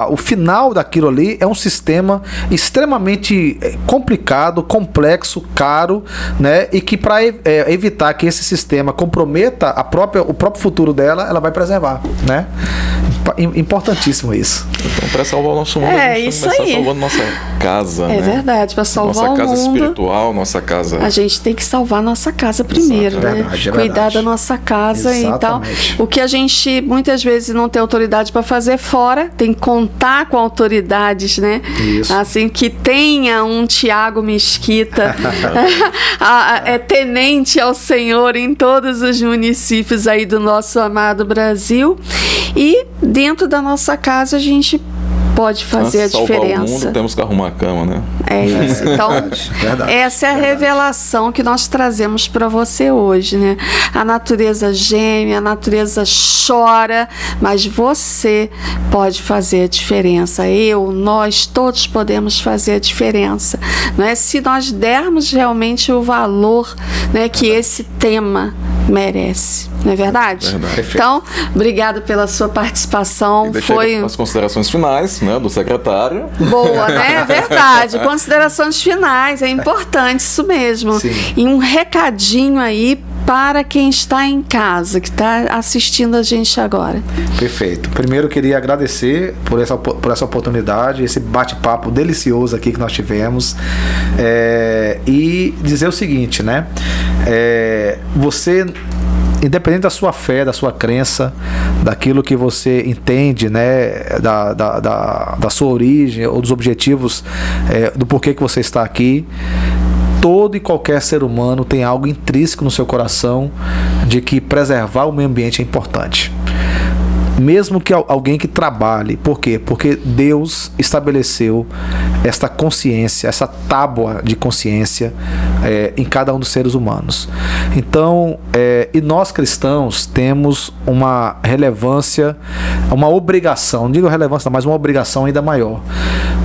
o final daquilo ali é um sistema extremamente complicado, complexo, caro, né? E que para evitar que esse sistema comprometa o próprio futuro dela, ela vai preservar, né? Importantíssimo isso. Então, para salvar o nosso mundo, a gente isso tem que começar aí. salvando nossa casa, É né? verdade, para salvar nossa casa o mundo, espiritual, nossa casa... a gente tem que salvar nossa casa primeiro, né? Verdade. Cuidar da nossa casa e tal. Exatamente. O que a gente muitas vezes não tem autoridade para fazer fora, tem que contar com autoridades, né? Isso. Assim, que tenha um Tiago Mesquita tenente ao Senhor em todos os municípios aí do nosso amado Brasil. E dentro da nossa casa a gente pode fazer a salvar diferença. o mundo, temos que arrumar a cama, né? É isso. Então, essa é a revelação que nós trazemos para você hoje, né? A natureza geme, a natureza chora, mas você pode fazer a diferença. Nós todos podemos fazer a diferença, né? Se nós dermos realmente o valor, né, que esse tema merece, não é verdade? Verdade. Então, obrigado pela sua participação. Foi as considerações finais, né, do secretário. Boa, né? É verdade. Considerações finais, é importante isso mesmo. Sim. E um recadinho aí para quem está em casa, que está assistindo a gente agora. Perfeito. Primeiro eu queria agradecer por essa oportunidade, esse bate-papo delicioso aqui que nós tivemos, e dizer o seguinte, né? Você, independente da sua fé, da sua crença, daquilo que você entende, né, da sua origem ou dos objetivos, do porquê que você está aqui, todo e qualquer ser humano tem algo intrínseco no seu coração de que preservar o meio ambiente é importante. Mesmo que alguém que trabalhe. Por quê? Porque Deus estabeleceu esta consciência, essa tábua de consciência em cada um dos seres humanos. Então, e nós cristãos temos uma relevância, uma obrigação, não digo relevância, mas uma obrigação ainda maior.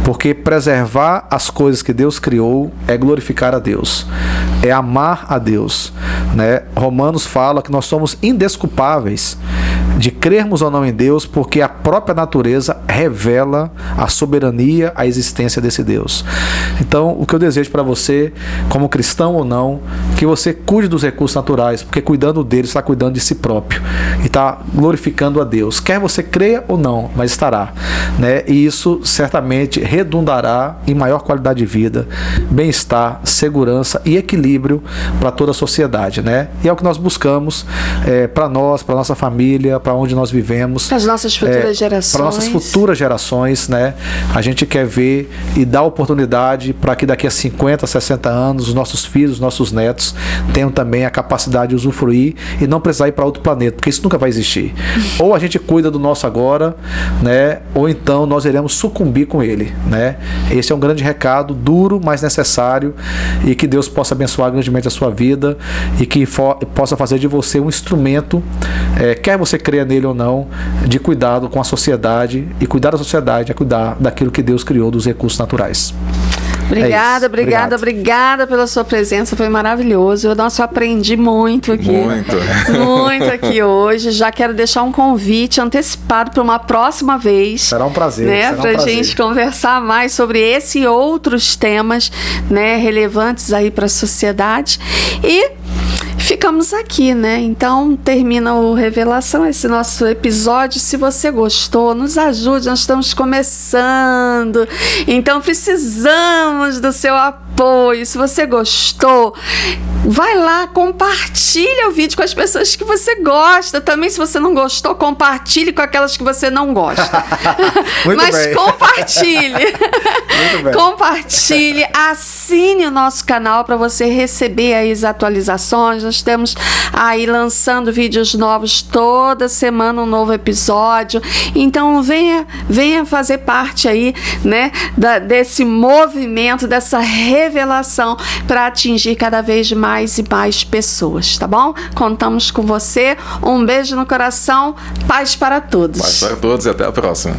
Porque preservar as coisas que Deus criou é glorificar a Deus, é amar a Deus, né? Romanos fala que nós somos indesculpáveis de crermos ou não em Deus, porque a própria natureza revela a soberania, a existência desse Deus. Então, o que eu desejo para você, como cristão ou não, que você cuide dos recursos naturais, porque cuidando deles, está cuidando de si próprio e está glorificando a Deus. Quer você creia ou não, mas estará, né? E isso certamente redundará em maior qualidade de vida, bem-estar, segurança e equilíbrio para toda a sociedade, né? E é o que nós buscamos para nós, para nossa família, para onde nós vivemos, para as nossas futuras gerações. Para nossas futuras gerações, né? A gente quer ver e dar oportunidade para que daqui a 50, 60 anos os nossos filhos, os nossos netos tenham também a capacidade de usufruir e não precisar ir para outro planeta, porque isso nunca vai existir. Ou a gente cuida do nosso agora, né? Ou então nós iremos sucumbir com ele, né? Esse é um grande recado, duro, mas necessário, e que Deus possa abençoar grandemente a sua vida e que possa fazer de você um instrumento, quer você creia nele ou não, de cuidado com a sociedade, e cuidar da sociedade é cuidar daquilo que Deus criou, dos recursos naturais. Obrigada pela sua presença, foi maravilhoso. Eu aprendi muito aqui. Muito aqui hoje. Já quero deixar um convite antecipado para uma próxima vez. Será um prazer. Né, para a gente conversar mais sobre esse e outros temas, né, relevantes aí para a sociedade. E ficamos aqui, né? Então termina o Revelação, esse nosso episódio. Se você gostou, nos ajude, nós estamos começando, então precisamos do seu apoio. apoio, se você gostou, vai lá, compartilha o vídeo com as pessoas que você gosta. Também, se você não gostou, compartilhe com aquelas que você não gosta. Mas bem. Compartilhe. Muito bem. Compartilhe, assine o nosso canal para você receber aí as atualizações. Nós temos aí lançando vídeos novos toda semana, um novo episódio. Então venha fazer parte aí, né, desse movimento, dessa revelação para atingir cada vez mais e mais pessoas, tá bom? Contamos com você. Um beijo no coração, paz para todos. Paz para todos e até a próxima.